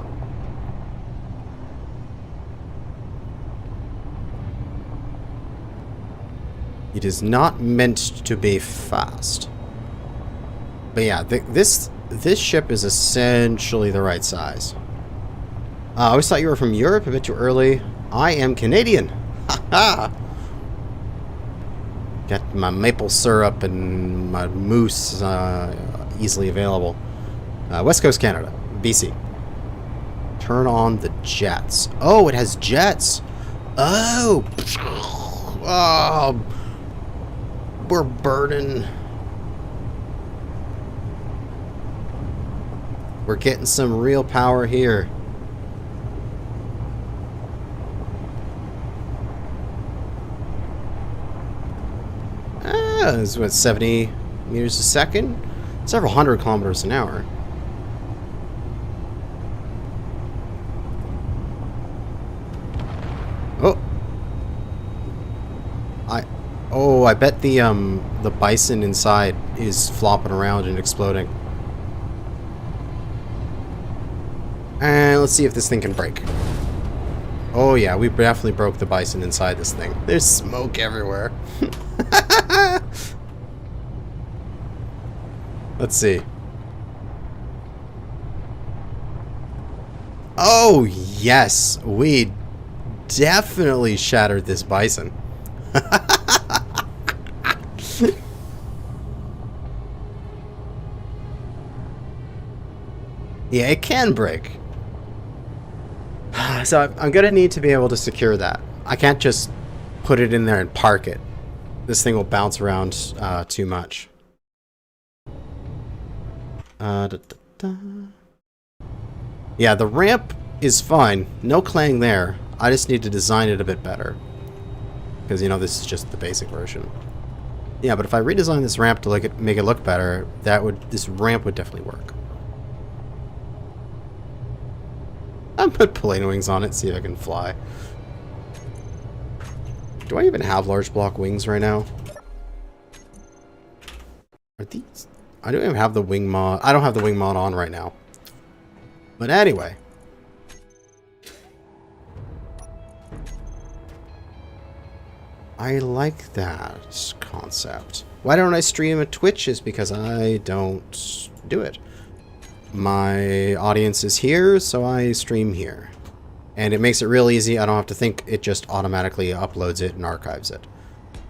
It is not meant to be fast. But yeah, this ship is essentially the right size. I always thought you were from Europe, a bit too early. I am Canadian. Ha-ha! Got my maple syrup and my moose easily available. West Coast Canada, BC. Turn on the jets. Oh, it has jets. Oh. Oh. We're burning. We're getting some real power here. This is what, 70 meters a second? Several hundred kilometers an hour. Oh, I bet the bison inside is flopping around and exploding. And let's see if this thing can break. Oh yeah, we definitely broke the bison inside this thing. There's smoke everywhere. Let's see. Oh, yes. We definitely shattered this bison. Yeah, it can break. So I'm going to need to be able to secure that. I can't just put it in there and park it. This thing will bounce around too much. Yeah, the ramp is fine. No clang there. I just need to design it a bit better. Because, you know, this is just the basic version. Yeah, but if I redesign this ramp to make it look better, this ramp would definitely work. I'll put plane wings on it, see if I can fly. Do I even have large block wings right now? Are these... I don't even have the wing mod. I don't have the wing mod on right now. But anyway. I like that concept. Why don't I stream at Twitch is because I don't do it. My audience is here, so I stream here. And it makes it real easy. I don't have to think. It just automatically uploads it and archives it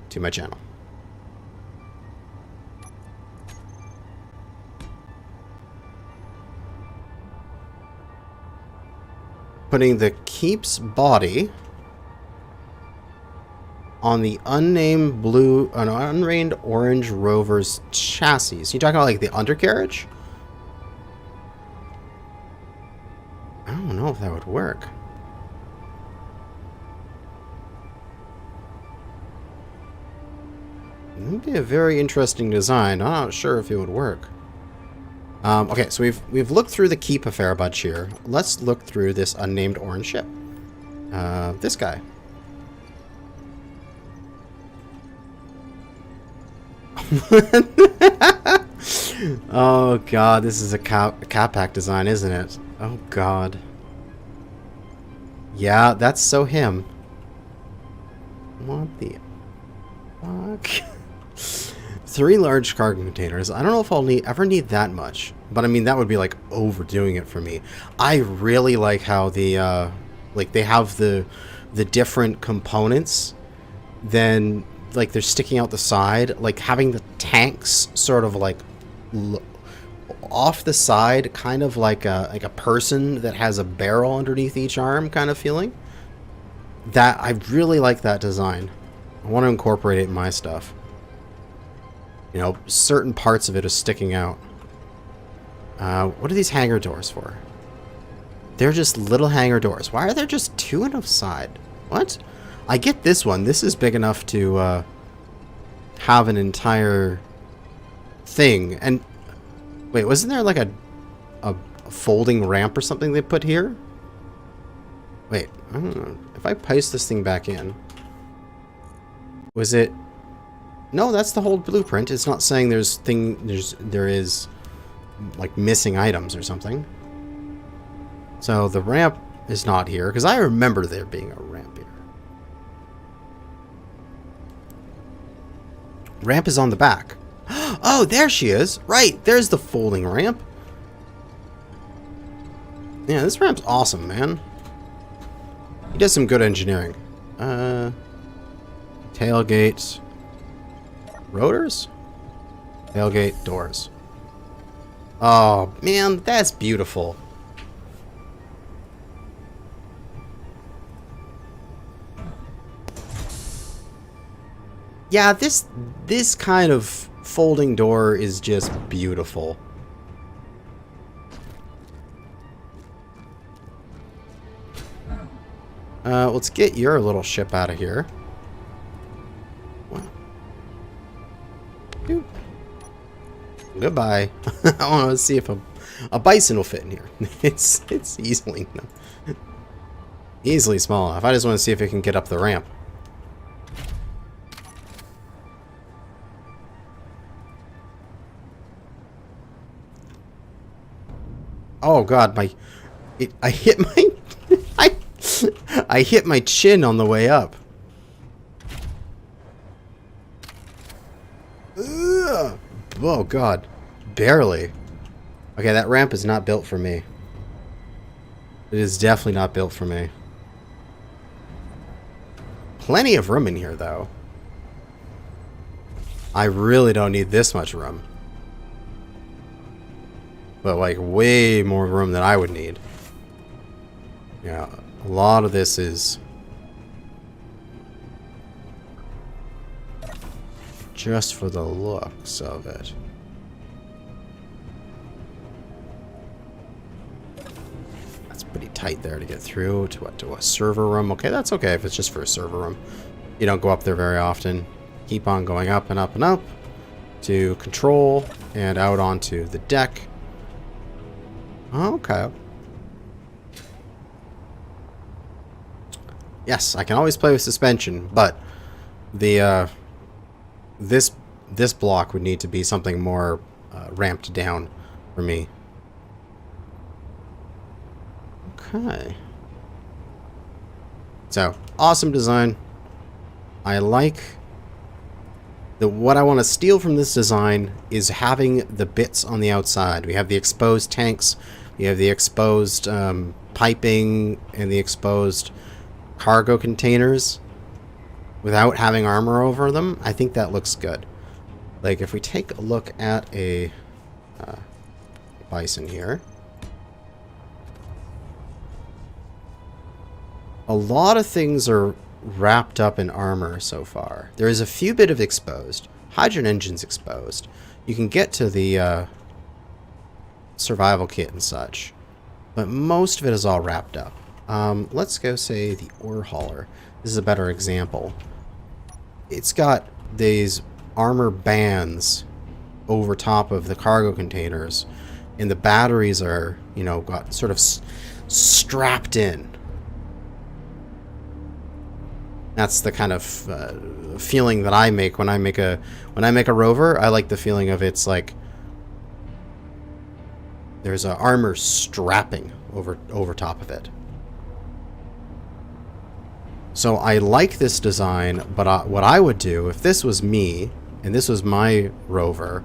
to my channel. Putting the Keep's body on the unnamed unnamed orange Rover's chassis. You talking about like the undercarriage? I don't know if that would work. It would be a very interesting design. I'm not sure if it would work. Okay, so we've looked through the Keep a fair bunch here. Let's look through this unnamed orange ship. This guy. Oh god, this is a cat pack design, isn't it? Oh god. Yeah, that's so him. What the fuck? 3 large cargo containers. I don't know if I'll ever need that much. But I mean, that would be like overdoing it for me. I really like how the like they have the different components. Then like they're sticking out the side, like having the tanks sort of like off the side, kind of like a person that has a barrel underneath each arm kind of feeling. That I really like that design. I want to incorporate it in my stuff. You know, certain parts of it are sticking out. What are these hangar doors for? They're just little hangar doors. Why are there just 2 on the side? What? I get this one. This is big enough to have an entire thing. And wait, wasn't there like a folding ramp or something they put here? Wait, I don't know. If I paste this thing back in, was it? No, that's the whole blueprint. It's not saying there is like missing items or something. So the ramp is not here because I remember there being a ramp here. Ramp is on the back. Oh, there she is. Right, there's the folding ramp. Yeah, this ramp's awesome, man. He does some good engineering. Tailgate. Rotors? Tailgate doors. Oh, man, that's beautiful. Yeah, this kind of folding door is just beautiful. Let's get your little ship out of here. What? Dude. Goodbye. I want to see if a bison will fit in here. It's easily small enough. I just want to see if it can get up the ramp. Oh god, I hit my I hit my chin on the way up. Ugh. Oh god. barely. Okay, that ramp is not built for me. It is definitely not built for me. Plenty of room in here, though. I really don't need this much room. But, like, way more room than I would need. Yeah, a lot of this is just for the looks of it. That's pretty tight there to get through to what, to a server room. Okay, that's okay if it's just for a server room. You don't go up there very often. Keep on going up and up and up to control and out onto the deck. Okay. Yes, I can always play with suspension, but the this block would need to be something more ramped down for me. Okay. So, awesome design. I like what I want to steal from this design is having the bits on the outside. We have the exposed tanks, we have the exposed piping, and the exposed cargo containers without having armor over them. I think that looks good. Like, if we take a look at a Bison here, a lot of things are wrapped up in armor so far. There is a few bit of exposed. Hydrogen engine's exposed. You can get to the survival kit and such, but most of it is all wrapped up. Let's go say the ore hauler. This is a better example. It's got these armor bands over top of the cargo containers, and the batteries are, you know, got sort of strapped in. That's the kind of feeling that I make when I make a rover. I like the feeling of it's like there's a armor strapping over top of it. So I like this design, but what I would do if this was me and this was my rover,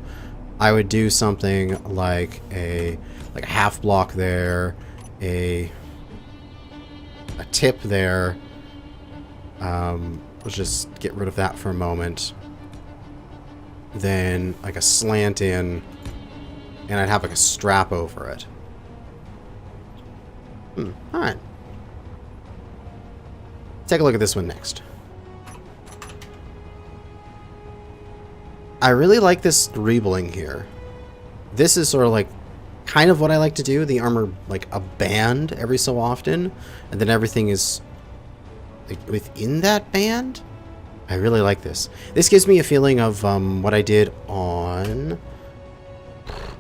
I would do something like a half block there, a tip there. Let's just get rid of that for a moment. Then like a slant in, and I'd have like a strap over it. Alright. Take a look at this one next. I really like this rebling here. This is sort of like kind of what I like to do. The armor like a band every so often, and then everything is within that band. I really like this. This gives me a feeling of what I did on,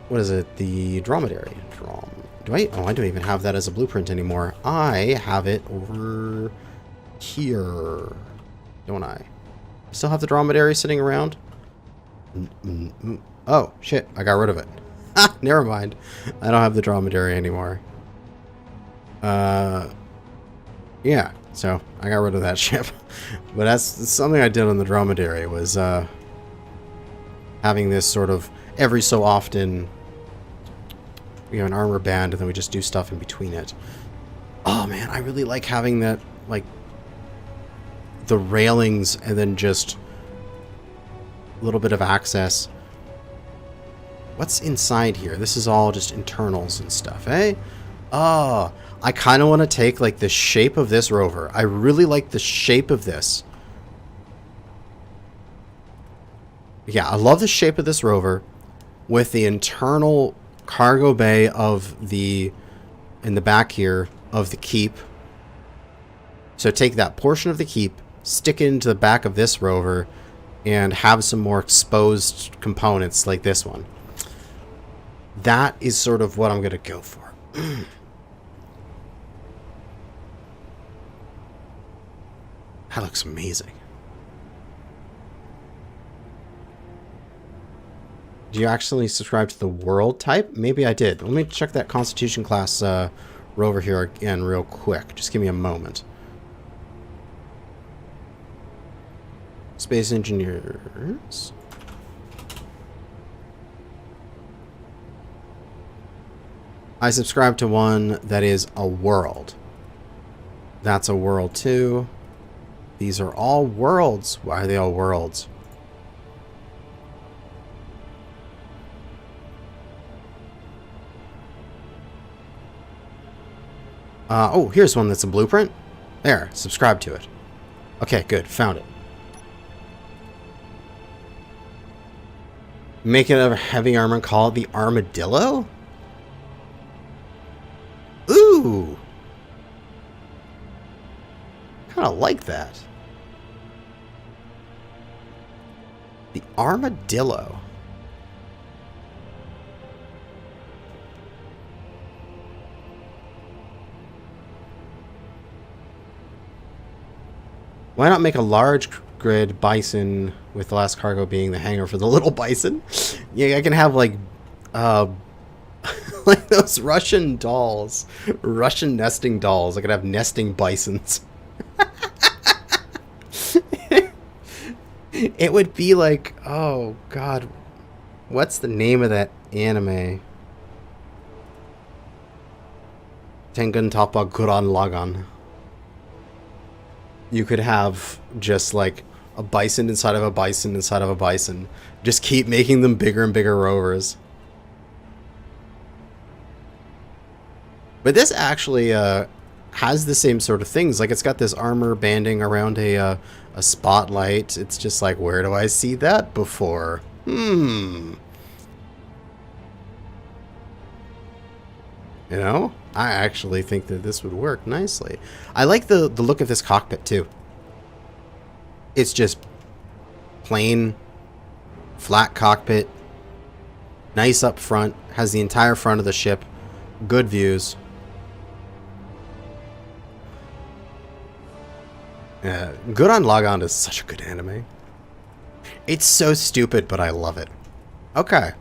what is it, the dromedary. Do I? Oh, I don't even have that as a blueprint anymore. I have it over here, don't I? Still have the dromedary sitting around? Oh shit, I got rid of it. Never mind. I don't have the dromedary anymore. Yeah. So, I got rid of that ship. But that's something I did on the dromedary, was having this sort of every so often, we have an armor band and then we just do stuff in between it. Oh man, I really like having that, like, the railings and then just a little bit of access. What's inside here? This is all just internals and stuff, eh? Oh, I kind of want to take, like, the shape of this rover. I really like the shape of this. Yeah, I love the shape of this rover with the internal cargo bay of the, in the back here, of the keep. So take that portion of the keep, stick it into the back of this rover, and have some more exposed components like this one. That is sort of what I'm going to go for. That looks amazing. Do you actually subscribe to the world type? Maybe I did. Let me check that Constitution class rover here again real quick. Just give me a moment. Space Engineers. I subscribe to one that is a world. That's a world too. These are all worlds. Why are they all worlds? Oh, here's one that's a blueprint. There, subscribe to it. Okay, good. Found it. Make it a heavy armor and call it the Armadillo? Ooh! Kind of like that. The Armadillo. Why not make a large grid bison with the last cargo being the hangar for the little bison? Yeah, I can have like like those Russian dolls. Russian nesting dolls. I could have nesting bisons. It would be like, oh god, what's the name of that anime? Tengen Toppa Guran Lagan. You could have just like a bison inside of a bison inside of a bison. Just keep making them bigger and bigger rovers. But this actually has the same sort of things. Like it's got this armor banding around a spotlight. It's just like, where do I see that before? You know? I actually think that this would work nicely. I like the look of this cockpit too. It's just plain, flat cockpit. Nice up front. Has the entire front of the ship. Good views. Gurren Lagann is such a good anime. It's so stupid, but I love it. Okay.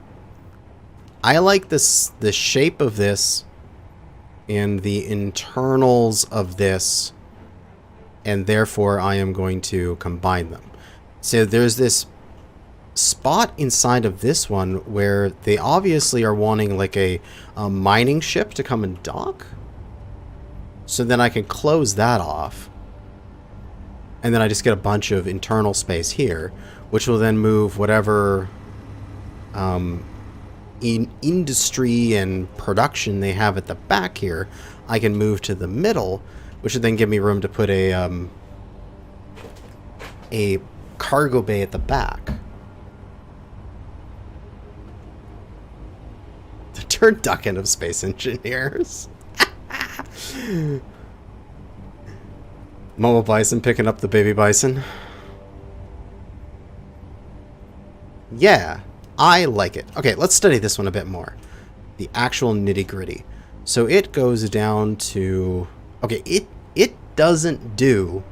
I like this, the shape of this and the internals of this, and therefore I am going to combine them. So there's this spot inside of this one where they obviously are wanting like a mining ship to come and dock. So then I can close that off. And then I just get a bunch of internal space here, which will then move whatever in industry and production they have at the back here. I can move to the middle, which would then give me room to put a cargo bay at the back. The turducken of space engineers. Mama bison picking up the baby bison. Yeah, I like it. Okay, let's study this one a bit more. The actual nitty-gritty. So it goes down to... Okay, it doesn't do...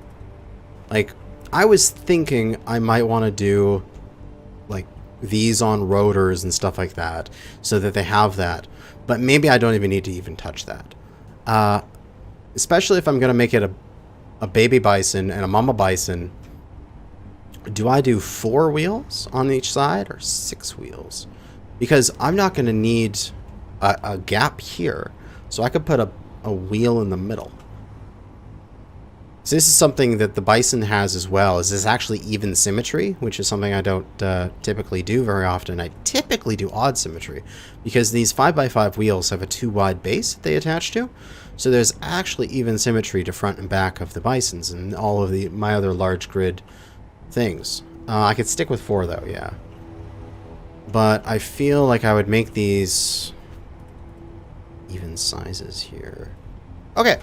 Like, I was thinking I might want to do, like, these on rotors and stuff like that, so that they have that. But maybe I don't even need to even touch that. Especially if I'm going to make it a baby bison and a mama bison. Do I do 4 wheels on each side or 6 wheels? Because I'm not going to need a gap here. So I could put a wheel in the middle. So this is something that the bison has as well. Is this actually even symmetry, which is something I don't typically do very often. I typically do odd symmetry because these 5x5 wheels have a 2 wide base that they attach to. So there's actually even symmetry to front and back of the bisons and all of my other large grid things. I could stick with 4 though, yeah. But I feel like I would make these even sizes here. Okay.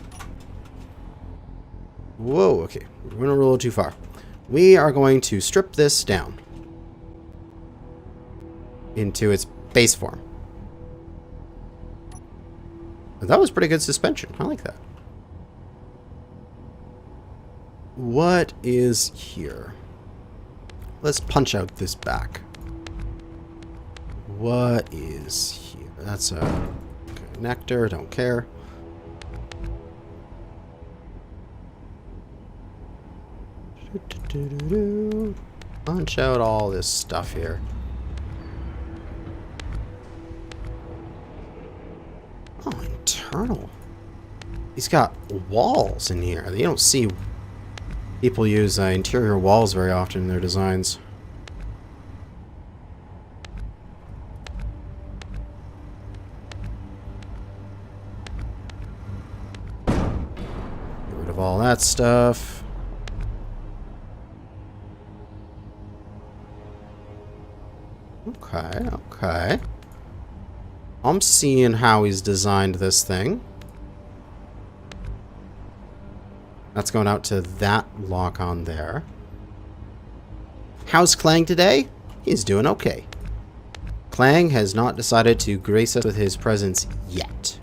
Whoa, okay. We're going to roll too far. We are going to strip this down into its base form. And that was pretty good suspension. I like that. What is here? Let's punch out this back. What is here? That's a connector. Don't care. Punch out all this stuff here. Oh, internal. He's got walls in here. You don't see people use interior walls very often in their designs. Get rid of all that stuff. Okay, okay. I'm seeing how he's designed this thing. That's going out to that lock on there. How's Clang today? He's doing okay. Clang has not decided to grace us with his presence yet.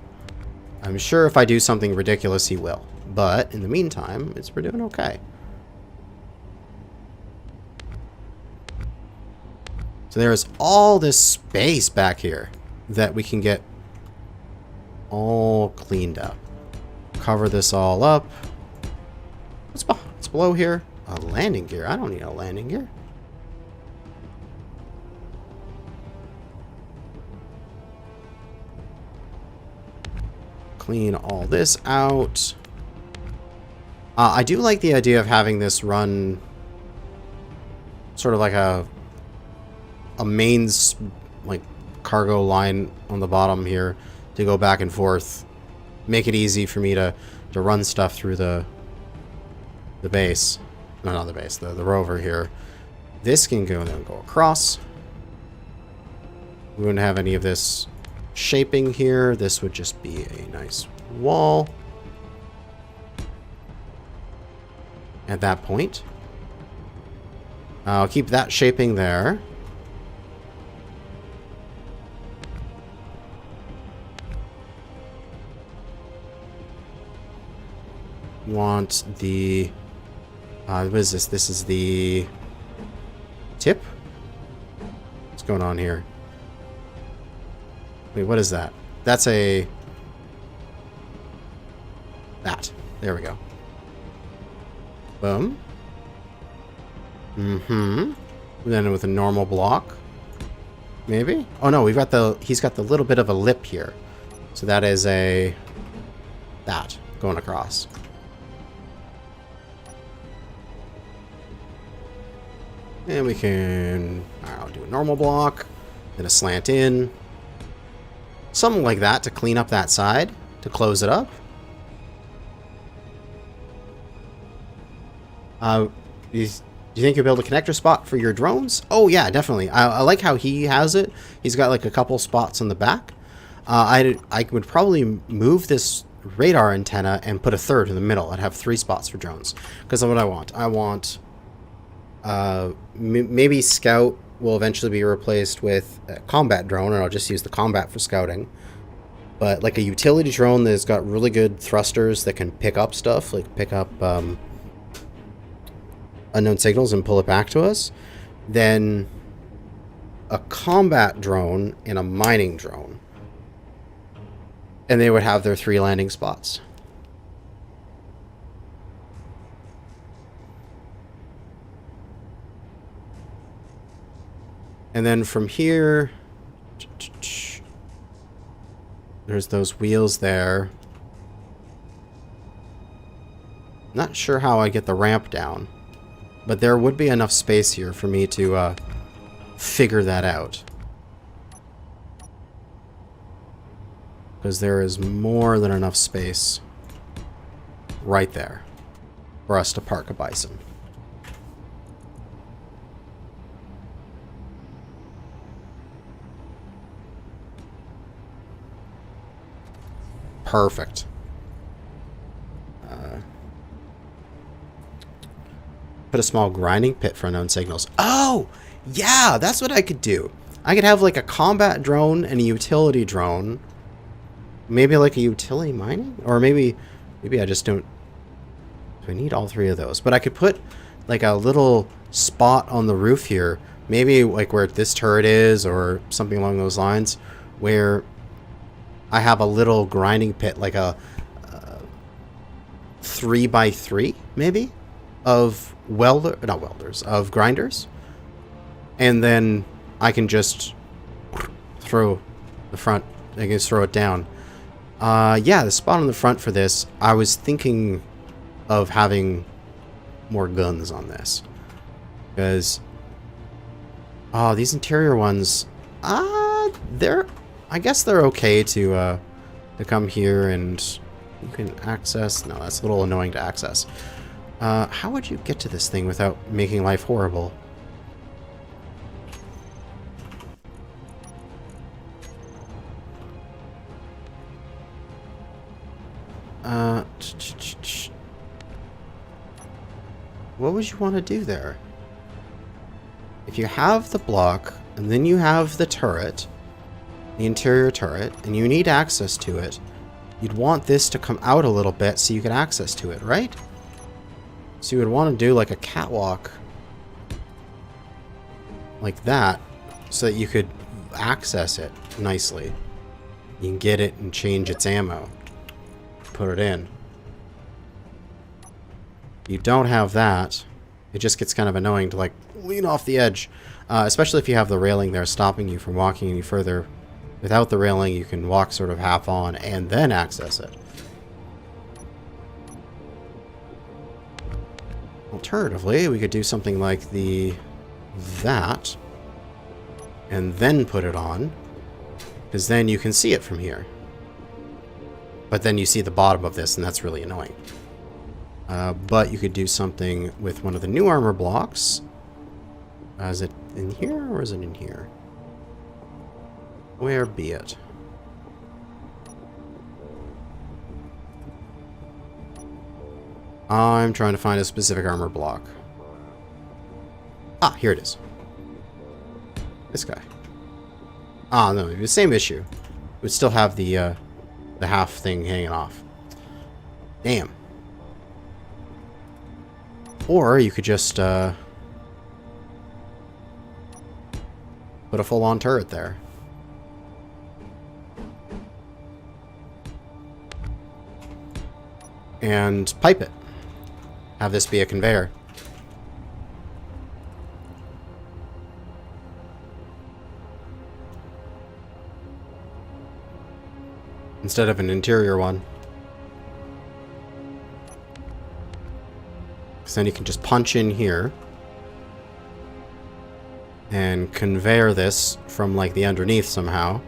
I'm sure if I do something ridiculous, he will. But in the meantime, we're doing okay. So there's all this space back here that we can get all cleaned up. Cover this all up. What's below here? A landing gear. I don't need a landing gear. Clean all this out. I do like the idea of having this run sort of like a mains like cargo line on the bottom here to go back and forth. Make it easy for me to run stuff through the base. No, not the base, the rover here. This can go across. We wouldn't have any of this shaping here. This would just be a nice wall. At that point, I'll keep that shaping there. Want the what is this? This is the tip? What's going on here? Wait, what is that? That's a... that. There we go. Boom. Mm-hmm. Then with a normal block. Maybe? Oh no, we've got the... he's got the little bit of a lip here. So that is a... that. Going across. And we can, I'll do a normal block, then a slant in. Something like that to clean up that side, to close it up. Do you think you'll build a connector spot for your drones? Oh yeah, definitely. I like how he has it. He's got like a couple spots on the back. I would probably move this radar antenna and put a third in the middle. I'd have 3 spots for drones. Because of what I want. I want... maybe scout will eventually be replaced with a combat drone, and I'll just use the combat for scouting. But like a utility drone that's got really good thrusters that can pick up stuff, like pick up unknown signals and pull it back to us. Then a combat drone and a mining drone. And they would have their 3 landing spots. And then from here, there's those wheels there. Not sure how I get the ramp down, but there would be enough space here for me to figure that out. Because there is more than enough space right there for us to park a bison. Perfect. Put a small grinding pit for unknown signals. Oh! Yeah! That's what I could do. I could have like a combat drone and a utility drone. Maybe like a utility mining? Or maybe I just don't... do I need all 3 of those? But I could put like a little spot on the roof here. Maybe like where this turret is or something along those lines. Where... I have a little grinding pit, like a 3x3, maybe, of of grinders. And then I can just throw the front, I can just throw it down. Yeah, the spot on the front for this, I was thinking of having more guns on this. Because, oh, these interior ones, I guess they're okay to come here and you can access. No, that's a little annoying to access. How would you get to this thing without making life horrible? What would you want to do there? If you have the block, and then you have the turret, the interior turret, and you need access to it, you'd want this to come out a little bit so you get access to it, right? So you would want to do like a catwalk like that so that you could access it nicely. You can get it and change its ammo. Put it in. You don't have that, it just gets kind of annoying to like lean off the edge, especially if you have the railing there stopping you from walking any further. Without the railing, you can walk sort of half on and then access it. Alternatively, we could do something like that and then put it on, because then you can see it from here. But then you see the bottom of this, and that's really annoying. But you could do something with one of the new armor blocks. Is it in here or is it in here? Where be it? I'm trying to find a specific armor block. Ah, here it is. This guy. Ah, no, the same issue. It would still have the half thing hanging off. Damn. Or you could just put a full-on turret there. And pipe it. Have this be a conveyor. Instead of an interior one. So then you can just punch in here and conveyor this from like the underneath somehow.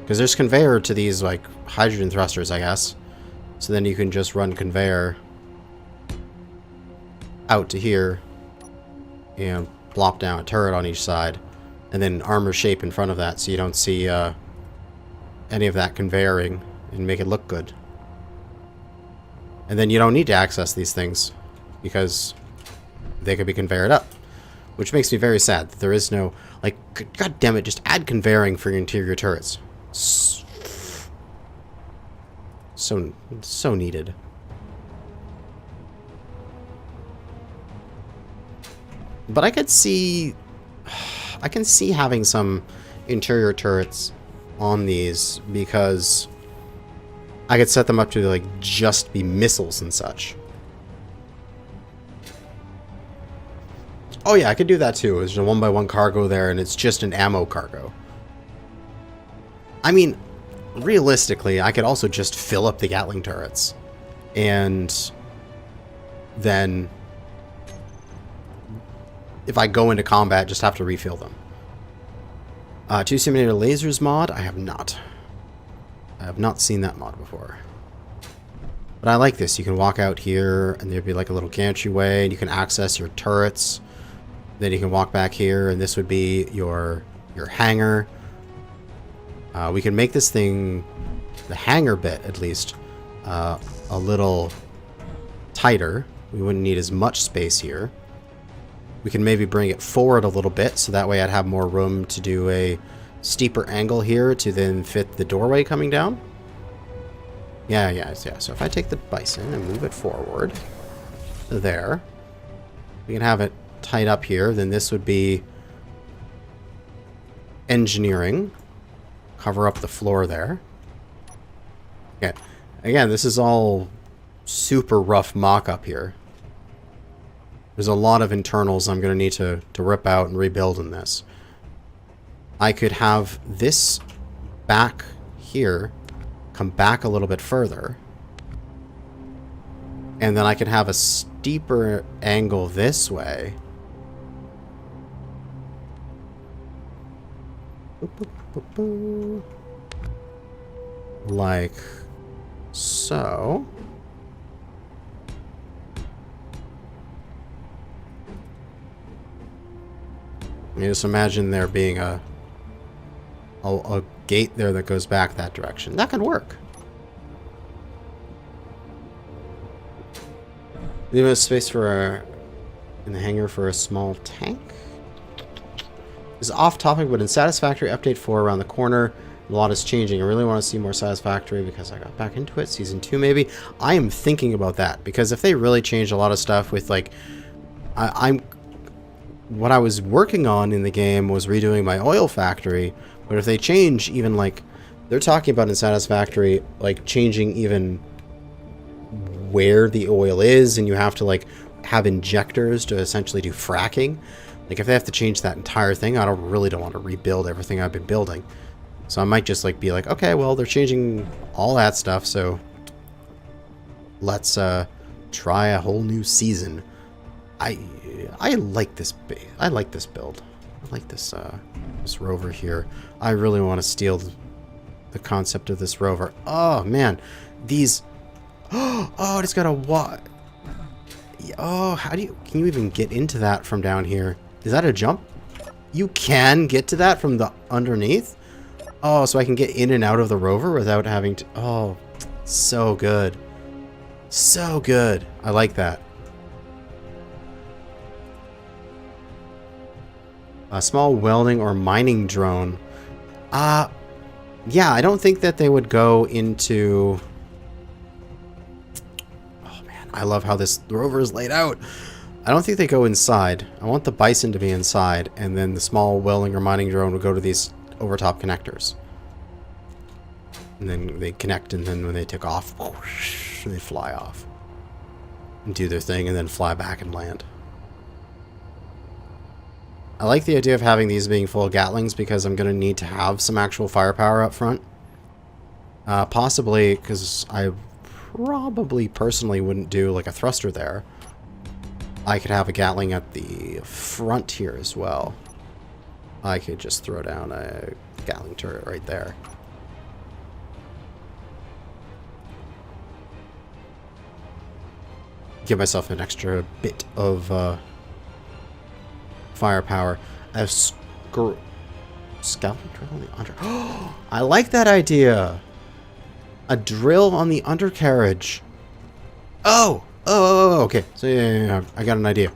Because there's conveyor to these like hydrogen thrusters, I guess. So then you can just run conveyor out to here and plop down a turret on each side, and then armor shape in front of that so you don't see any of that conveyoring, and make it look good. And then you don't need to access these things because they could be conveyored up, which makes me very sad that there is no, like, god damn it, just add conveyoring for your interior turrets. So needed. But I can see having some interior turrets on these, because I could set them up to like just be missiles and such. Oh yeah, I could do that too. There's a 1x1 cargo there, and it's just an ammo cargo. I mean, realistically, I could also just fill up the Gatling turrets, and then if I go into combat, just have to refill them. 2 Simulator Lasers mod? I have not. I have not seen that mod before. But I like this. You can walk out here, and there'd be like a little gantry-way, and you can access your turrets. Then you can walk back here, and this would be your hangar. We can make this thing, the hangar bit at least, a little tighter. We wouldn't need as much space here. We can maybe bring it forward a little bit, so that way I'd have more room to do a steeper angle here to then fit the doorway coming down. Yeah. So if I take the Bison and move it forward, there, we can have it tight up here. Then this would be engineering. Cover up the floor there. Okay. Again, this is all super rough mock-up here. There's a lot of internals I'm going to need to rip out and rebuild in this. I could have this back here come back a little bit further, and then I can have a steeper angle this way. Like so. You just imagine there being a gate there that goes back that direction. That could work. Leave a space for in the hangar for a small tank. This is off topic, but in Satisfactory Update 4 around the corner, a lot is changing. I really want to see more Satisfactory because I got back into it. Season 2 maybe. I am thinking about that because if they really changed a lot of stuff with like, what I was working on in the game was redoing my oil factory, but if they change even like, they're talking about in Satisfactory, like changing even where the oil is, and you have to like have injectors to essentially do fracking. Like if they have to change that entire thing, I really don't want to rebuild everything I've been building. So I might just like be like, okay, well they're changing all that stuff, so let's try a whole new season. I like this I like this build. I like this this rover here. I really want to steal the concept of this rover. Oh man, these. Oh, it's got a what? Oh, how do you? Can you even get into that from down here? Is that a jump? You can get to that from the underneath. Oh, so I can get in and out of the rover without having to. Oh, so good. So good. I like that. A small welding or mining drone. Yeah, I don't think that they would go into... Oh man, I love how this rover is laid out. I don't think they go inside. I want the bison to be inside, and then the small welding or mining drone would go to these overtop connectors. And then they connect, and then when they take off, whoosh, they fly off. And do their thing, and then fly back and land. I like the idea of having these being full Gatlings because I'm going to need to have some actual firepower up front. Possibly because I probably personally wouldn't do like a thruster there. I could have a Gatling at the front here as well. I could just throw down a Gatling turret right there. Give myself an extra bit of firepower. I have scouting drill on the under. Oh, I like that idea. A drill on the undercarriage. Oh, okay. So yeah, I got an idea.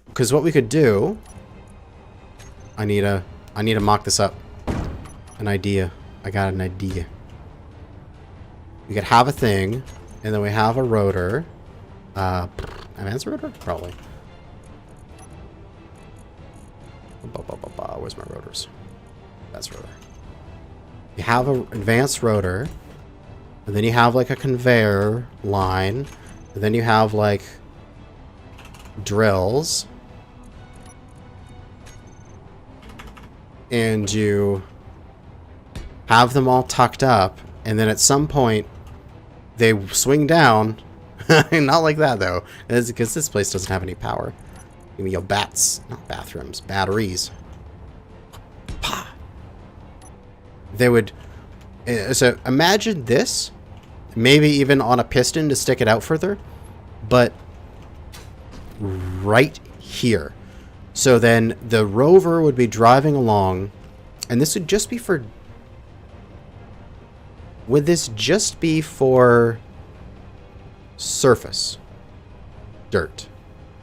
Because what we could do, I need to mock this up. An idea. I got an idea. We could have a thing, and then we have a rotor. Advanced rotor, probably. Where's my rotors? That's rotor. You have an advanced rotor, and then you have like a conveyor line, and then you have like drills, and you have them all tucked up, and then at some point they swing down. Not like that though, because this place doesn't have any power. Give me your bats, not bathrooms, batteries. Pah. They would. So imagine this, maybe even on a piston to stick it out further, but right here. So then the rover would be driving along, and this would just be for. Would this just be for surface dirt?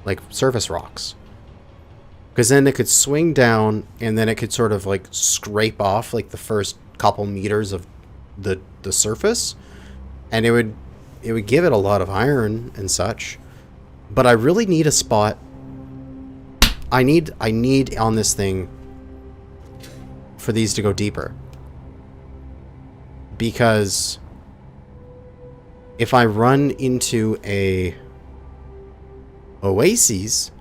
Like surface rocks, because then it could swing down and then it could sort of like scrape off like the first couple meters of the surface, and it would give it a lot of iron and such. But I really need a spot. I need on this thing for these to go deeper, because if I run into a oases,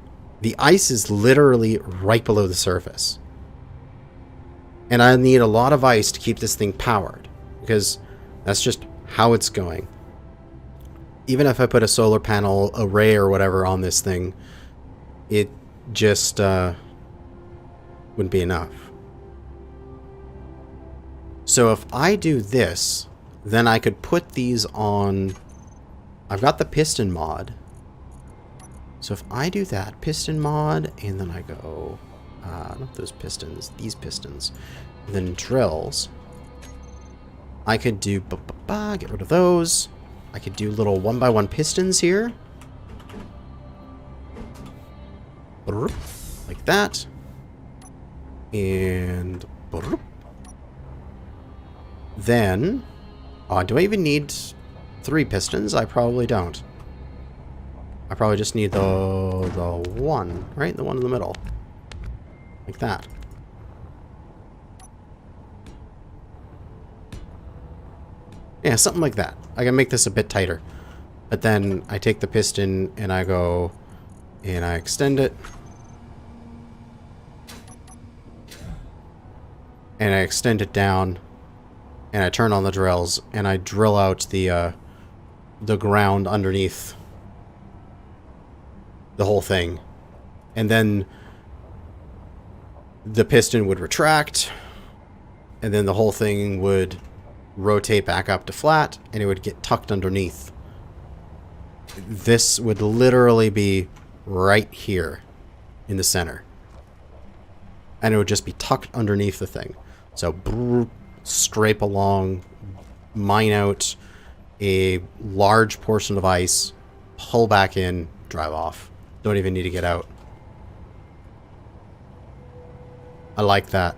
the ice is literally right below the surface, and I need a lot of ice to keep this thing powered, because That's just how it's going. Even if I put a solar panel array or whatever on this thing, it just wouldn't be enough. So if I do this, then I could put these on... I've got the piston mod. So if I do that, piston mod, and then I go... not those pistons, these pistons. And then drills. I could do... get rid of those. I could do little 1x1 pistons here. Like that. And... Then... do I even need 3 pistons? I probably don't. I probably just need the one, right? The one in the middle. Like that. Yeah, something like that. I can make this a bit tighter. But then I take the piston and I go and I extend it. And I extend it down. And I turn on the drills and I drill out the ground underneath the whole thing. And then the piston would retract, and then the whole thing would rotate back up to flat, and it would get tucked underneath. This would literally be right here in the center. And it would just be tucked underneath the thing. So, scrape along, mine out a large portion of ice, pull back in, drive off. Don't even need to get out. I like that.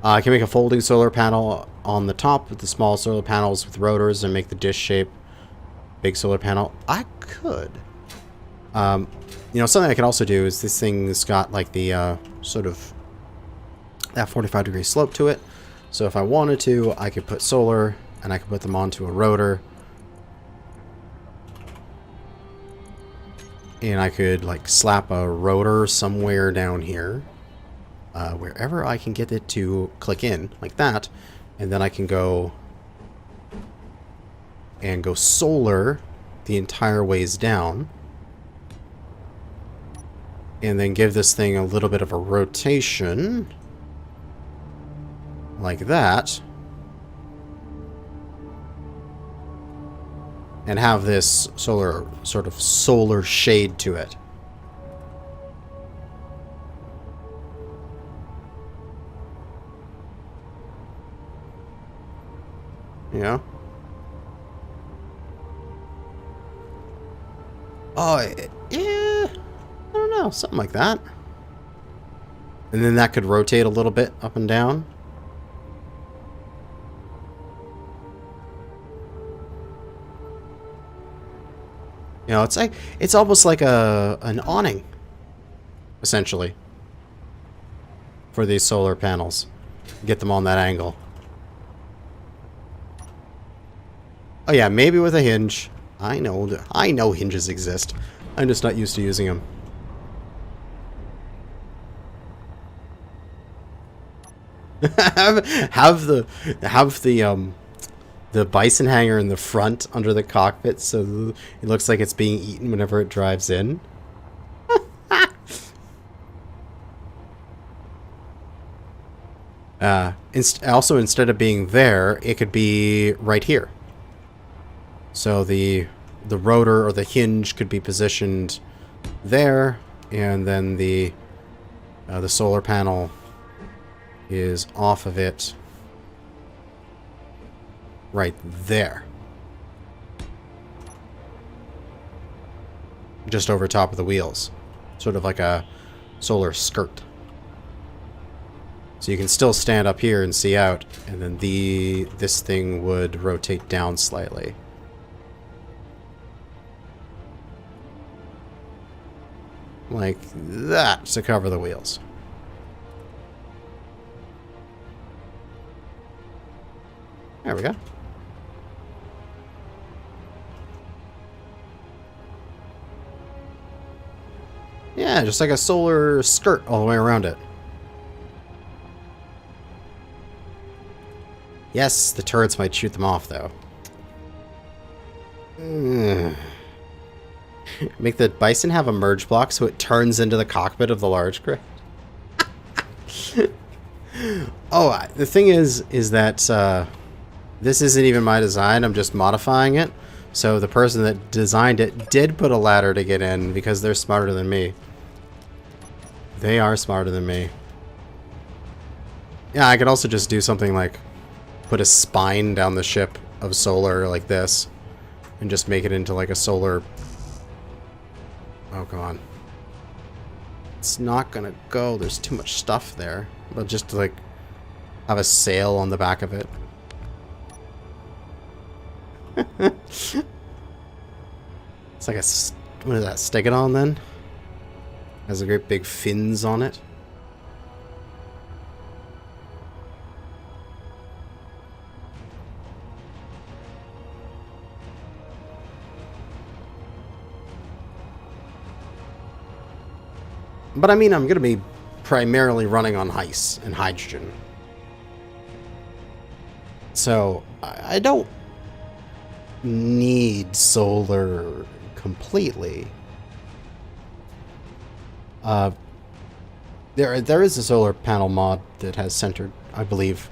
I can make a folding solar panel on the top with the small solar panels with rotors and make the dish shape. Big solar panel. I could. You know, something I can also do is this thing's got like the sort of that 45-degree slope to it. So if I wanted to, I could put solar and I could put them onto a rotor. And I could like slap a rotor somewhere down here. Wherever I can get it to click in, like that. And then I can go and go solar the entire ways down. And then give this thing a little bit of a rotation. Like that. And have this sort of solar shade to it. Yeah. Oh, yeah. I don't know. Something like that. And then that could rotate a little bit up and down. You know, it's almost like an awning, essentially, for these solar panels. Get them on that angle. Oh yeah, maybe with a hinge. I know hinges exist. I'm just not used to using them. have the bison hanger in the front under the cockpit so it looks like it's being eaten whenever it drives in. Also, instead of being there, it could be right here. So the rotor or the hinge could be positioned there, and then the solar panel is off of it right there. Just over top of the wheels. Sort of like a solar skirt. So you can still stand up here and see out, and then this thing would rotate down slightly. Like that to cover the wheels. There we go. Yeah, just like a solar skirt all the way around it. Yes, the turrets might shoot them off, though. Make the Bison have a merge block so it turns into the cockpit of the large craft. Oh, the thing is that this isn't even my design. I'm just modifying it. So the person that designed it did put a ladder to get in because they're smarter than me. They are smarter than me. Yeah, I could also just do something like put a spine down the ship of solar like this and just make it into like a solar... Oh, come on. It's not gonna go. There's too much stuff there. But just to like have a sail on the back of it. It's like a... What is that? Stegodon then? Has a great big fins on it. But I mean, I'm going to be primarily running on ice and hydrogen. So, I don't need solar completely. There is a solar panel mod that has centered, I believe.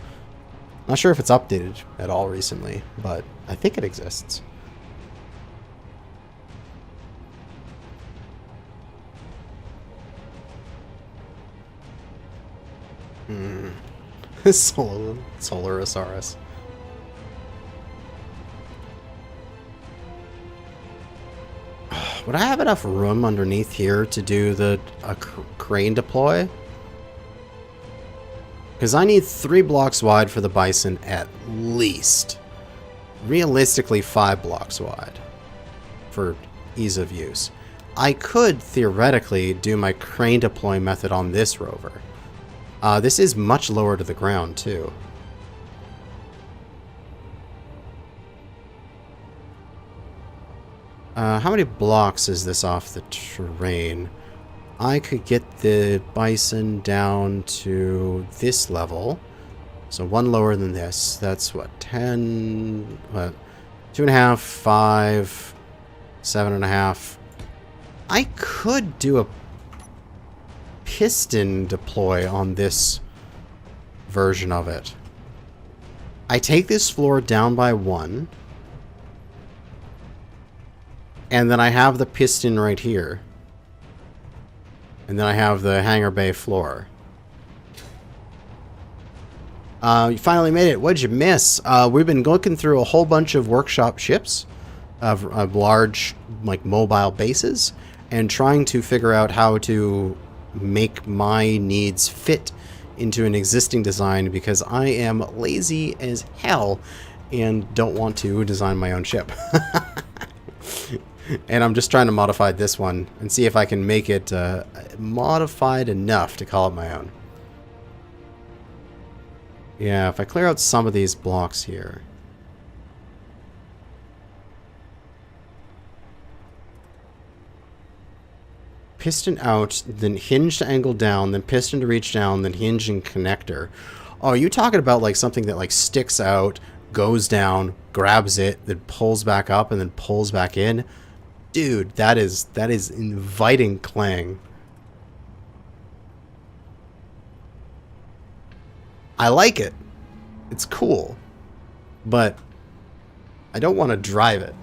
Not sure if it's updated at all recently, but I think it exists. Solarasaurus. Would I have enough room underneath here to do the crane deploy? Because I need 3 blocks wide for the Bison at least. Realistically, 5 blocks wide for ease of use. I could theoretically do my crane deploy method on this rover. This is much lower to the ground too. How many blocks is this off the terrain? I could get the Bison down to this level. So 1 lower than this. That's what, 10... What? 2.5, 5, 7.5. I could do a piston deploy on this version of it. I take this floor down by 1. And then I have the piston right here. And then I have the hangar bay floor. You finally made it. What'd you miss? We've been looking through a whole bunch of workshop ships of large, like, mobile bases and trying to figure out how to make my needs fit into an existing design because I am lazy as hell and don't want to design my own ship. And I'm just trying to modify this one and see if I can make it modified enough to call it my own. Yeah, if I clear out some of these blocks here. Piston out, then hinge to angle down, then piston to reach down, then hinge and connector. Oh, are you talking about like something that like sticks out, goes down, grabs it, then pulls back up, and then pulls back in? Dude, that is inviting clang. I like it. It's cool. But I don't want to drive it.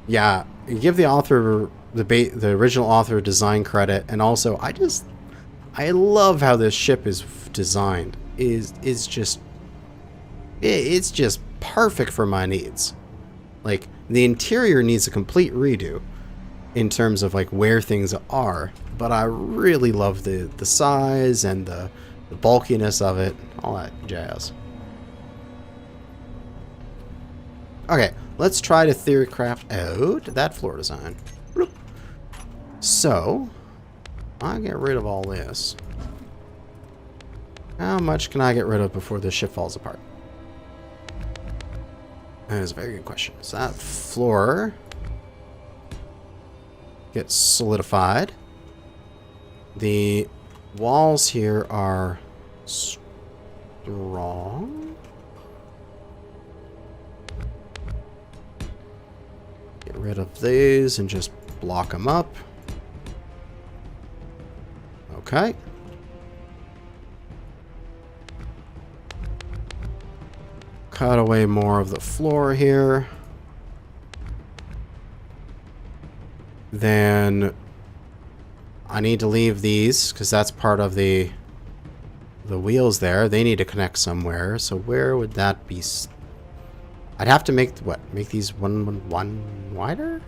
Yeah, you give the author the original author design credit, and also I love how this ship is designed. It's just perfect for my needs. Like, the interior needs a complete redo in terms of like where things are, but I really love the size and the bulkiness of it, all that jazz. Okay, let's try to theory craft out that floor design. So, I'll get rid of all this. How much can I get rid of before this ship falls apart? That is a very good question. So that floor gets solidified. The walls here are strong. Get rid of these and just block them up. Okay. Cut away more of the floor here. Then I need to leave these because that's part of the wheels there. They need to connect somewhere. So where would that be? I'd have to make what? Make these one wider?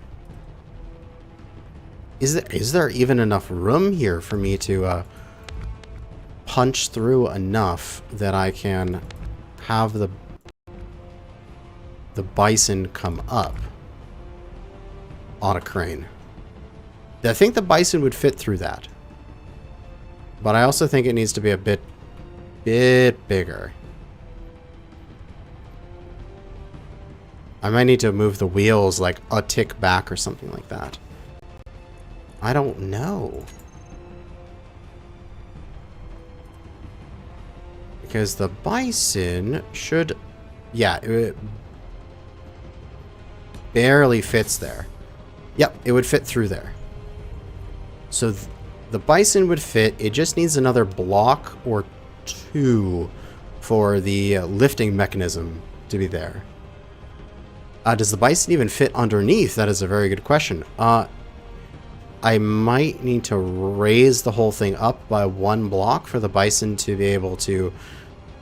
Is there even enough room here for me to punch through enough that I can have the bison come up on a crane? I think the bison would fit through that, but I also think it needs to be a bit bigger. I might need to move the wheels like a tick back or something like that. I don't know. Because the bison should... Yeah, it barely fits there. Yep, it would fit through there. So the bison would fit. It just needs another block or two for the lifting mechanism to be there. Does the bison even fit underneath? That is a very good question. I might need to raise the whole thing up by one block for the bison to be able to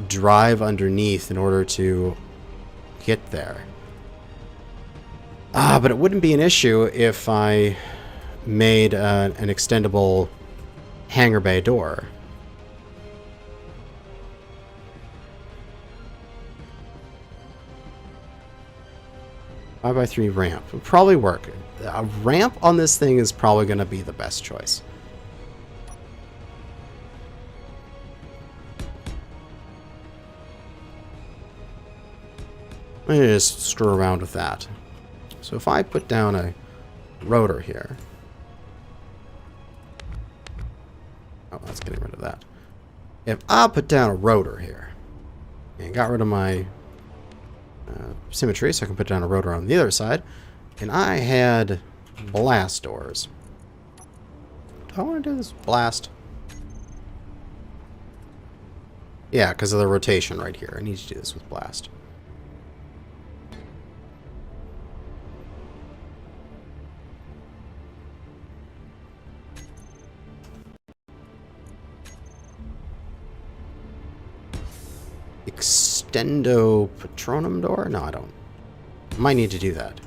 drive underneath in order to get there. But it wouldn't be an issue if I made an extendable hangar bay door. Five by 3 ramp would probably work. A ramp on this thing is probably going to be the best choice. Let me just screw around with that. So if I put down a rotor here. Oh, that's getting rid of that. If I put down a rotor here and got rid of my symmetry, so I can put down a rotor on the other side, and I had blast doors. Do I want to do this blast? Yeah, because of the rotation right here. I need to do this with blast. Extendo Patronum door? No, I don't. Might need to do that.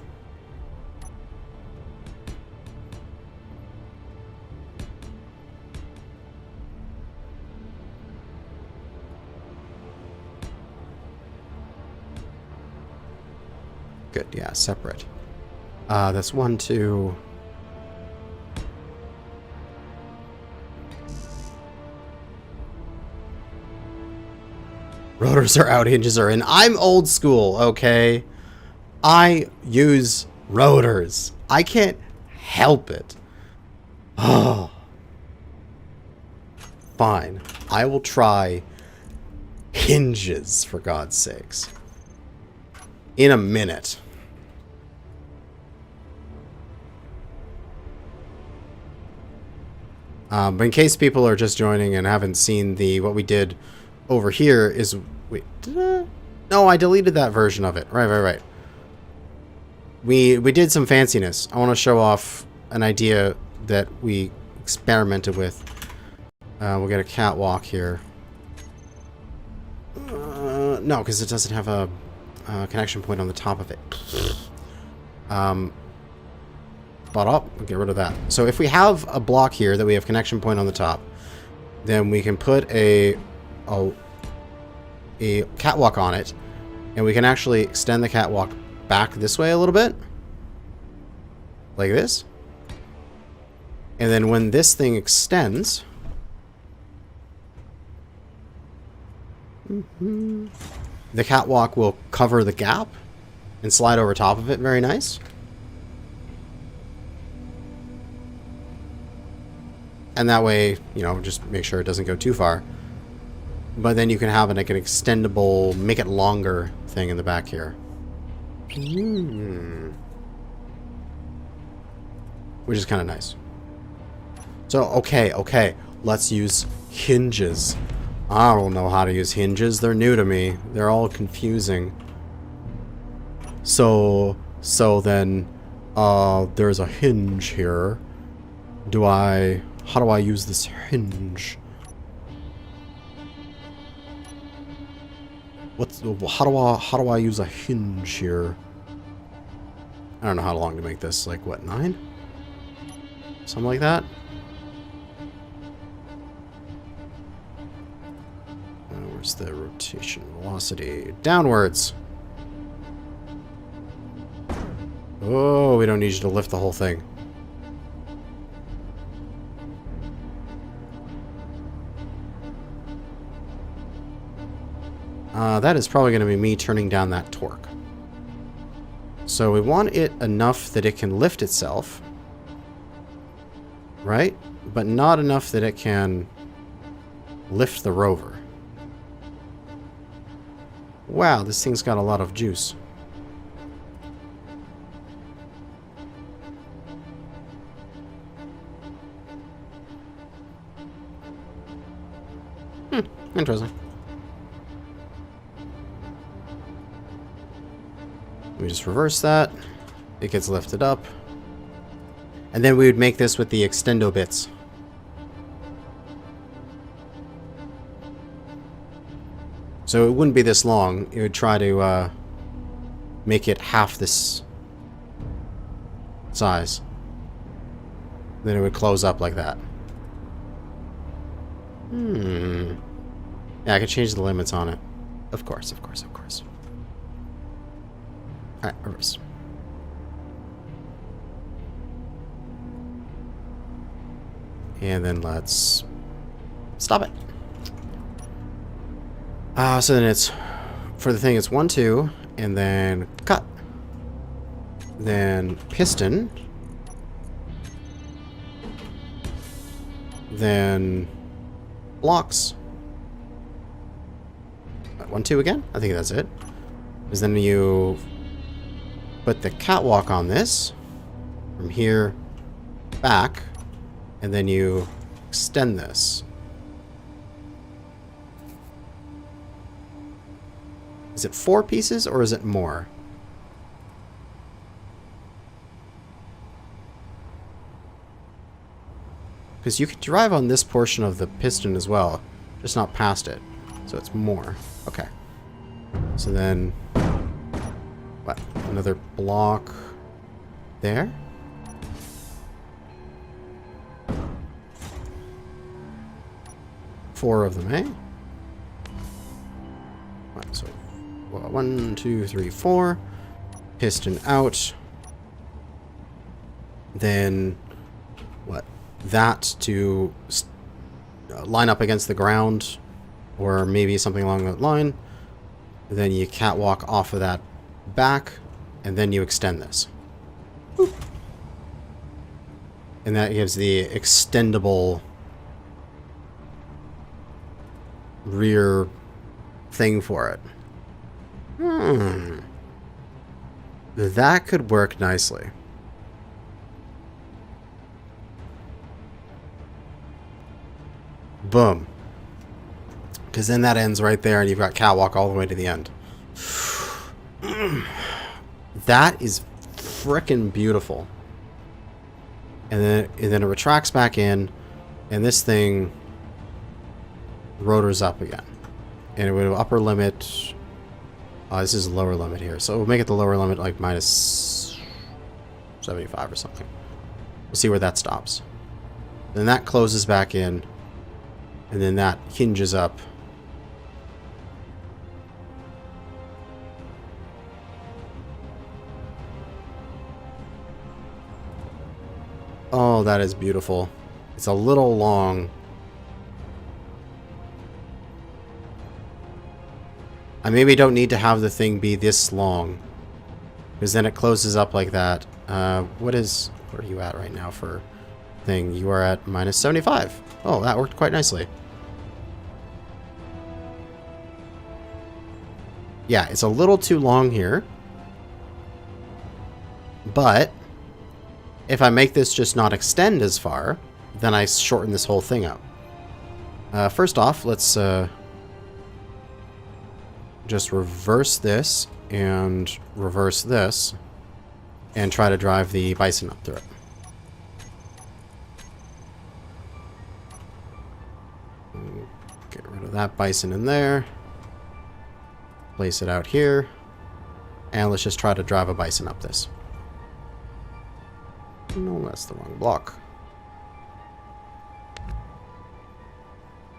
Good, yeah, separate. That's 1, 2... Rotors are out, hinges are in. I'm old school, okay? I use rotors. I can't help it. Oh. Fine. I will try hinges, for God's sakes. In a minute. But in case people are just joining and haven't seen what we did over here is... Wait, did I? No, I deleted that version of it. Right. We did some fanciness. I want to show off an idea that we experimented with. We'll get a catwalk here. No, because it doesn't have a connection point on the top of it. But we'll get rid of that. So if we have a block here that we have connection point on the top, then we can put a catwalk on it, and we can actually extend the catwalk back this way a little bit, like this. And then when this thing extends, the catwalk will cover the gap and slide over top of it. Very nice. And that way, you know, just make sure it doesn't go too far. But then you can have like an extendable, make it longer thing in the back here. Which is kind of nice. So, okay. Let's use hinges. I don't know how to use hinges. They're new to me. They're all confusing. So then, there's a hinge here. How do I use this hinge? How do I use a hinge here? I don't know how long to make this. Like, what, 9? Something like that? Where's the rotation velocity? Downwards! Oh, we don't need you to lift the whole thing. That is probably going to be me turning down that torque. So we want it enough that it can lift itself. Right? But not enough that it can lift the rover. Wow, this thing's got a lot of juice. Interesting. Let me just reverse that. It gets lifted up. And then we would make this with the extendo bits. So it wouldn't be this long. It would try to make it half this size. Then it would close up like that. Yeah, I could change the limits on it. Of course. Alright, reverse. And then let's stop it. So then it's, for the thing, it's 1, 2, and then cut. Then piston. Then blocks. 1, 2 again? I think that's it. Because then you put the catwalk on this from here back, and then you extend this. Is it 4 pieces or is it more? Because you could drive on this portion of the piston as well, just not past it. So it's more. Okay. So then, what? Another block there? Four of them, eh? Right, so 1, 2, 3, 4. Piston out. Then, what? That to line up against the ground, or maybe something along that line. Then you catwalk off of that back, and then you extend this. Boop. And that gives the extendable rear thing for it. That could work nicely. Boom. Because then that ends right there and you've got catwalk all the way to the end. That is frickin' beautiful. And then it retracts back in, and this thing rotors up again. And it would have upper limit. This is lower limit here. So we'll make it the lower limit like minus 75 or something. We'll see where that stops. Then that closes back in. And then that hinges up. Oh, that is beautiful. It's a little long. I maybe don't need to have the thing be this long, because then it closes up like that. Where are you at right now for thing. You are at minus 75. Oh, that worked quite nicely. Yeah, it's a little too long here. But if I make this just not extend as far, then I shorten this whole thing up. First off, let's just reverse this and reverse this and try to drive the bison up through it. Get rid of that bison in there. Place it out here. And let's just try to drive a bison up this. No, that's the wrong block.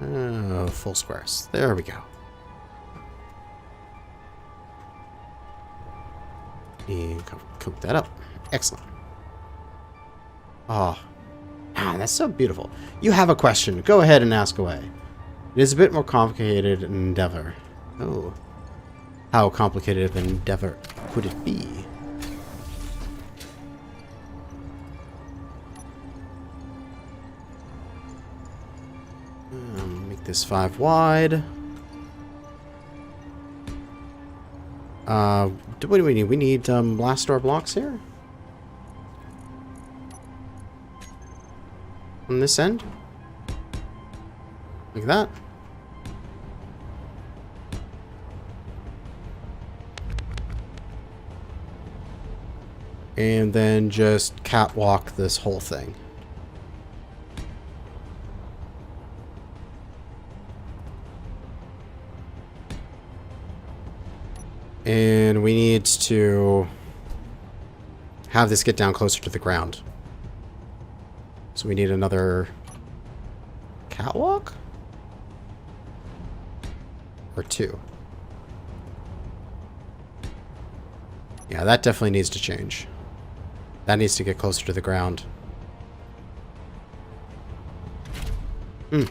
Full squares. There we go. And cook that up. Excellent. Oh, that's so beautiful. You have a question. Go ahead and ask away. It is a bit more complicated endeavor. Oh. How complicated of an endeavor could it be? Make this 5 wide. What do we need? We need blast door blocks here? On this end? Like that? And then just catwalk this whole thing. And we need to have this get down closer to the ground. So we need another catwalk? Or 2? Yeah, that definitely needs to change. That needs to get closer to the ground. But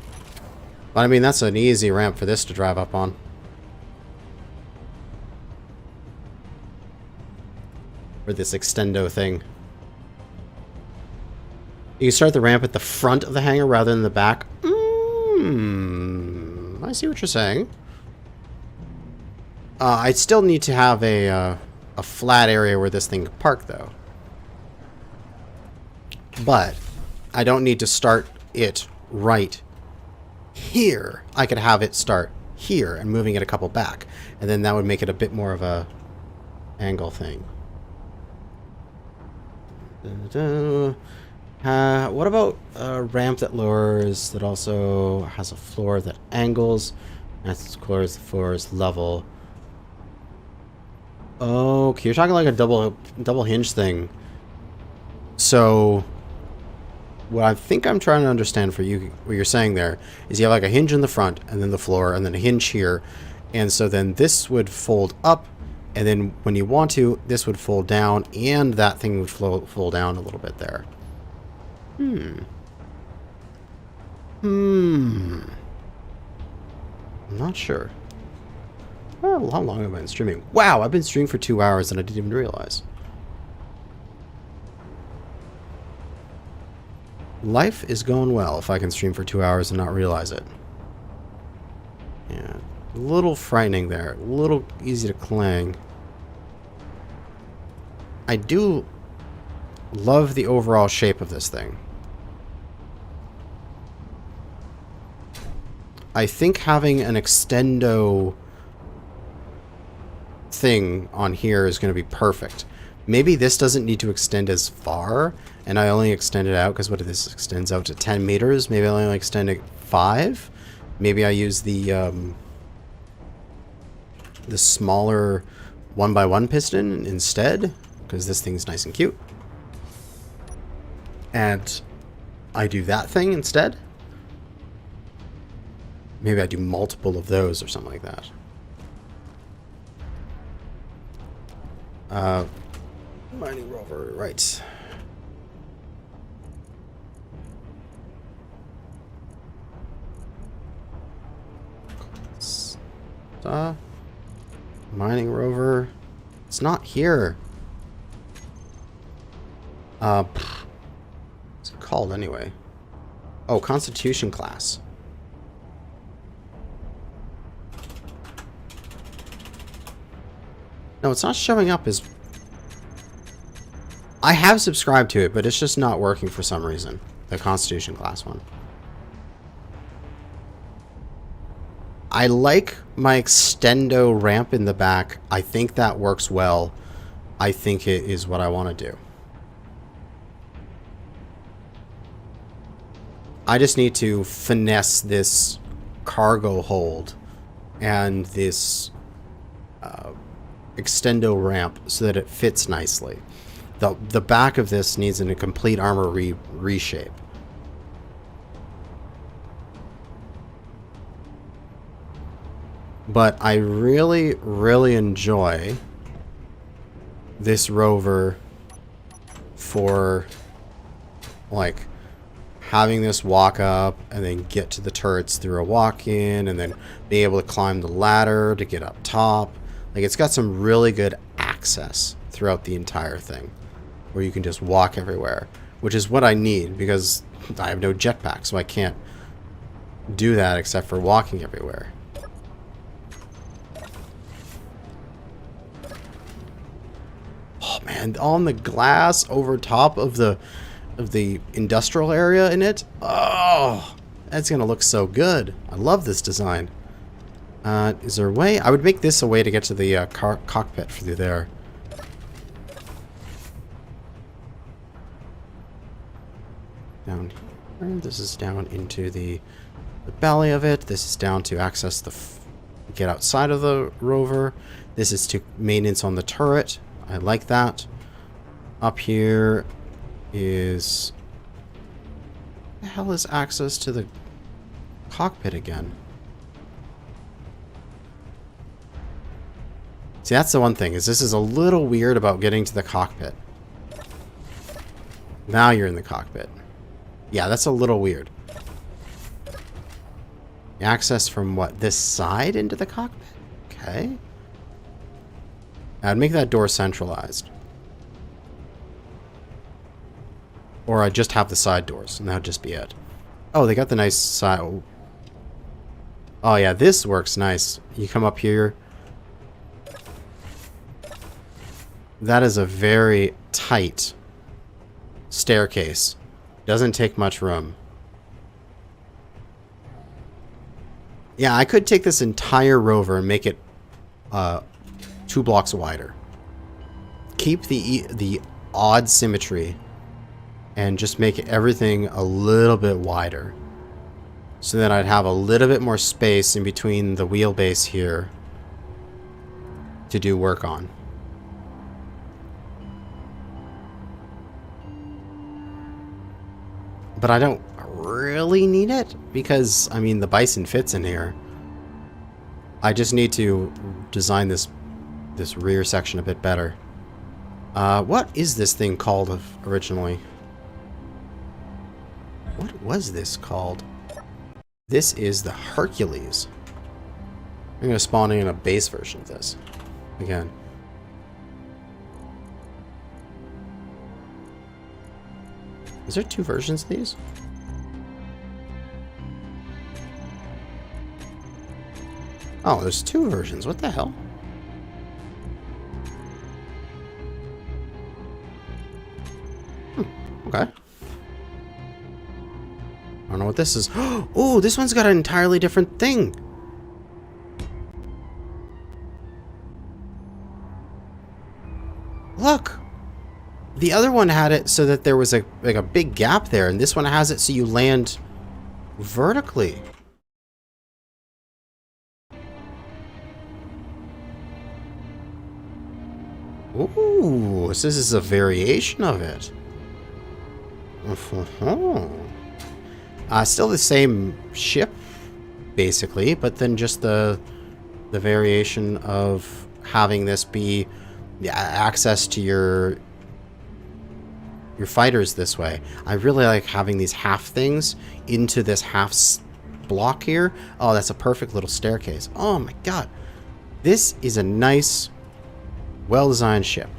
I mean, that's an easy ramp for this to drive up on. Or this extendo thing. You can start the ramp at the front of the hangar rather than the back. I see what you're saying. I still need to have a flat area where this thing can park, though. But I don't need to start it right here. I could have it start here and moving it a couple back. And then that would make it a bit more of a angle thing. What about a ramp that lowers, that also has a floor that angles, and the floor is level? Okay, you're talking like a double hinge thing. So what I think I'm trying to understand for you, what you're saying there, is you have like a hinge in the front, and then the floor, and then a hinge here, and so then this would fold up, and then when you want to, this would fold down, and that thing would fold down a little bit there. I'm not sure. Well, how long have I been streaming? Wow, I've been streaming for 2 hours and I didn't even realize. Life is going well if I can stream for 2 hours and not realize it. Yeah, a little frightening there. A little easy to clang. I do love the overall shape of this thing. I think having an extendo thing on here is going to be perfect. Maybe this doesn't need to extend as far, and I only extend it out because what if this extends out to 10 meters? Maybe I only extend it 5. Maybe I use the smaller 1x1 piston instead, because this thing's nice and cute. And I do that thing instead. Maybe I do multiple of those or something like that. Mining rover, right. Mining rover. It's not here. It's called anyway? Oh, Constitution class. No, it's not showing up as... I have subscribed to it, but it's just not working for some reason. The Constitution class one. I like my extendo ramp in the back. I think that works well. I think it is what I want to do. I just need to finesse this cargo hold and this extendo ramp so that it fits nicely. The back of this needs a complete armor reshape. But I really, really enjoy this Rover for, like, having this walk up and then get to the turrets through a walk-in and then be able to climb the ladder to get up top. Like, it's got some really good access throughout the entire thing where you can just walk everywhere, which is what I need because I have no jetpack, so I can't do that except for walking everywhere. Oh man, on the glass over top of the industrial area in it. Oh, that's gonna look so good. I love this design. Is there a way? I would make this a way to get to the cockpit through there. Down here. This is down into the belly of it. This is down to access the get outside of the Rover. This is to maintenance on the turret. I like that. Up here is... What the hell is access to the cockpit again? See, that's the one thing, is this is a little weird about getting to the cockpit. Now you're in the cockpit. Yeah, that's a little weird. Access from what? This side into the cockpit? Okay. I'd make that door centralized. Or I'd just have the side doors, and that would just be it. Oh, they got the nice side. Oh yeah, this works nice. You come up here. That is a very tight staircase. Doesn't take much room. Yeah, I could take this entire Rover and make it 2 blocks wider. Keep the odd symmetry and just make everything a little bit wider. So that I'd have a little bit more space in between the wheelbase here to do work on. But I don't really need it because, I mean, the Bison fits in here. I just need to design this rear section a bit better. What is this thing called originally? What was this called? This is the Hercules. I'm going to spawn in a base version of this. Again. Is there 2 versions of these? Oh, there's 2 versions. What the hell? Okay. I don't know what this is. Oh, this one's got an entirely different thing. Look. The other one had it so that there was a big gap there, and this one has it so you land vertically. Ooh, so this is a variation of it. Still the same ship, basically, but then just the variation of having this be access to your fighters this way. I really like having these half things into this half block here. Oh, that's a perfect little staircase. Oh my god. This is a nice, well-designed ship.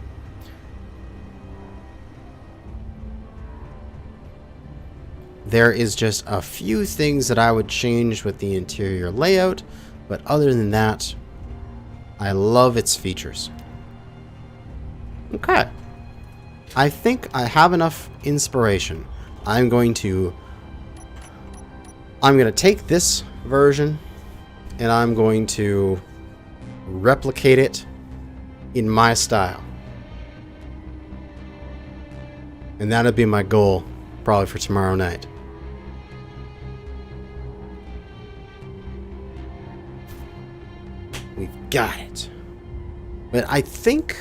There is just a few things that I would change with the interior layout, but other than that, I love its features. Okay. I think I have enough inspiration. I'm going to take this version and I'm going to replicate it in my style. And that'll be my goal probably for tomorrow night. We've got it. But I think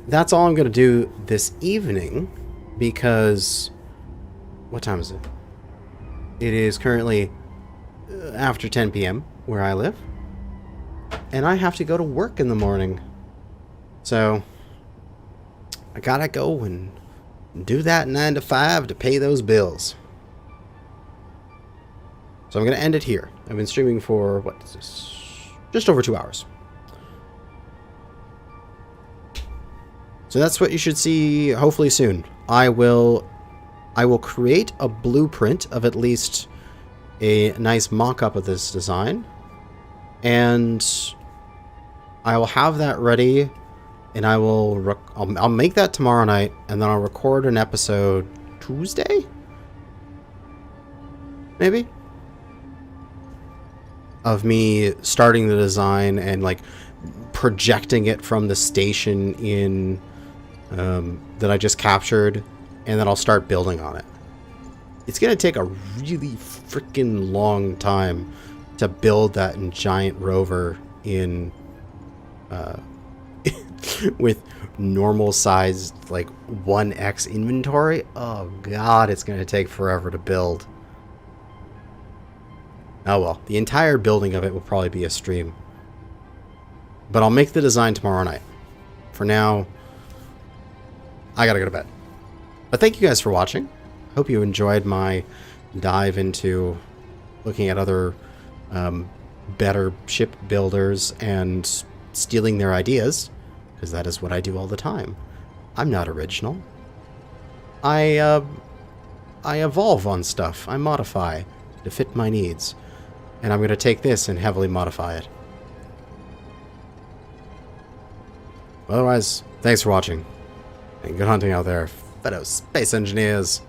that's all I'm going to do this evening because... What time is it? It is currently after 10 p.m. where I live. And I have to go to work in the morning. So I gotta go and do that 9 to 5 to pay those bills. So I'm going to end it here. I've been streaming for, what is this? Just over 2 hours. So that's what you should see hopefully soon. I will create a blueprint of at least a nice mock-up of this design. And I will have that ready, and I'll make that tomorrow night, and then I'll record an episode Tuesday? Maybe? Of me starting the design and like projecting it from the station in that I just captured, and then I'll start building on it. It's gonna take a really freaking long time to build that giant rover in with normal sized like 1x inventory. Oh god, it's gonna take forever to build. Oh well, the entire building of it will probably be a stream. But I'll make the design tomorrow night. For now, I gotta go to bed. But thank you guys for watching. Hope you enjoyed my dive into looking at other better ship builders and stealing their ideas, because that is what I do all the time. I'm not original. I evolve on stuff. I modify to fit my needs. And I'm going to take this and heavily modify it. Otherwise, thanks for watching. And good hunting out there, fellow space engineers.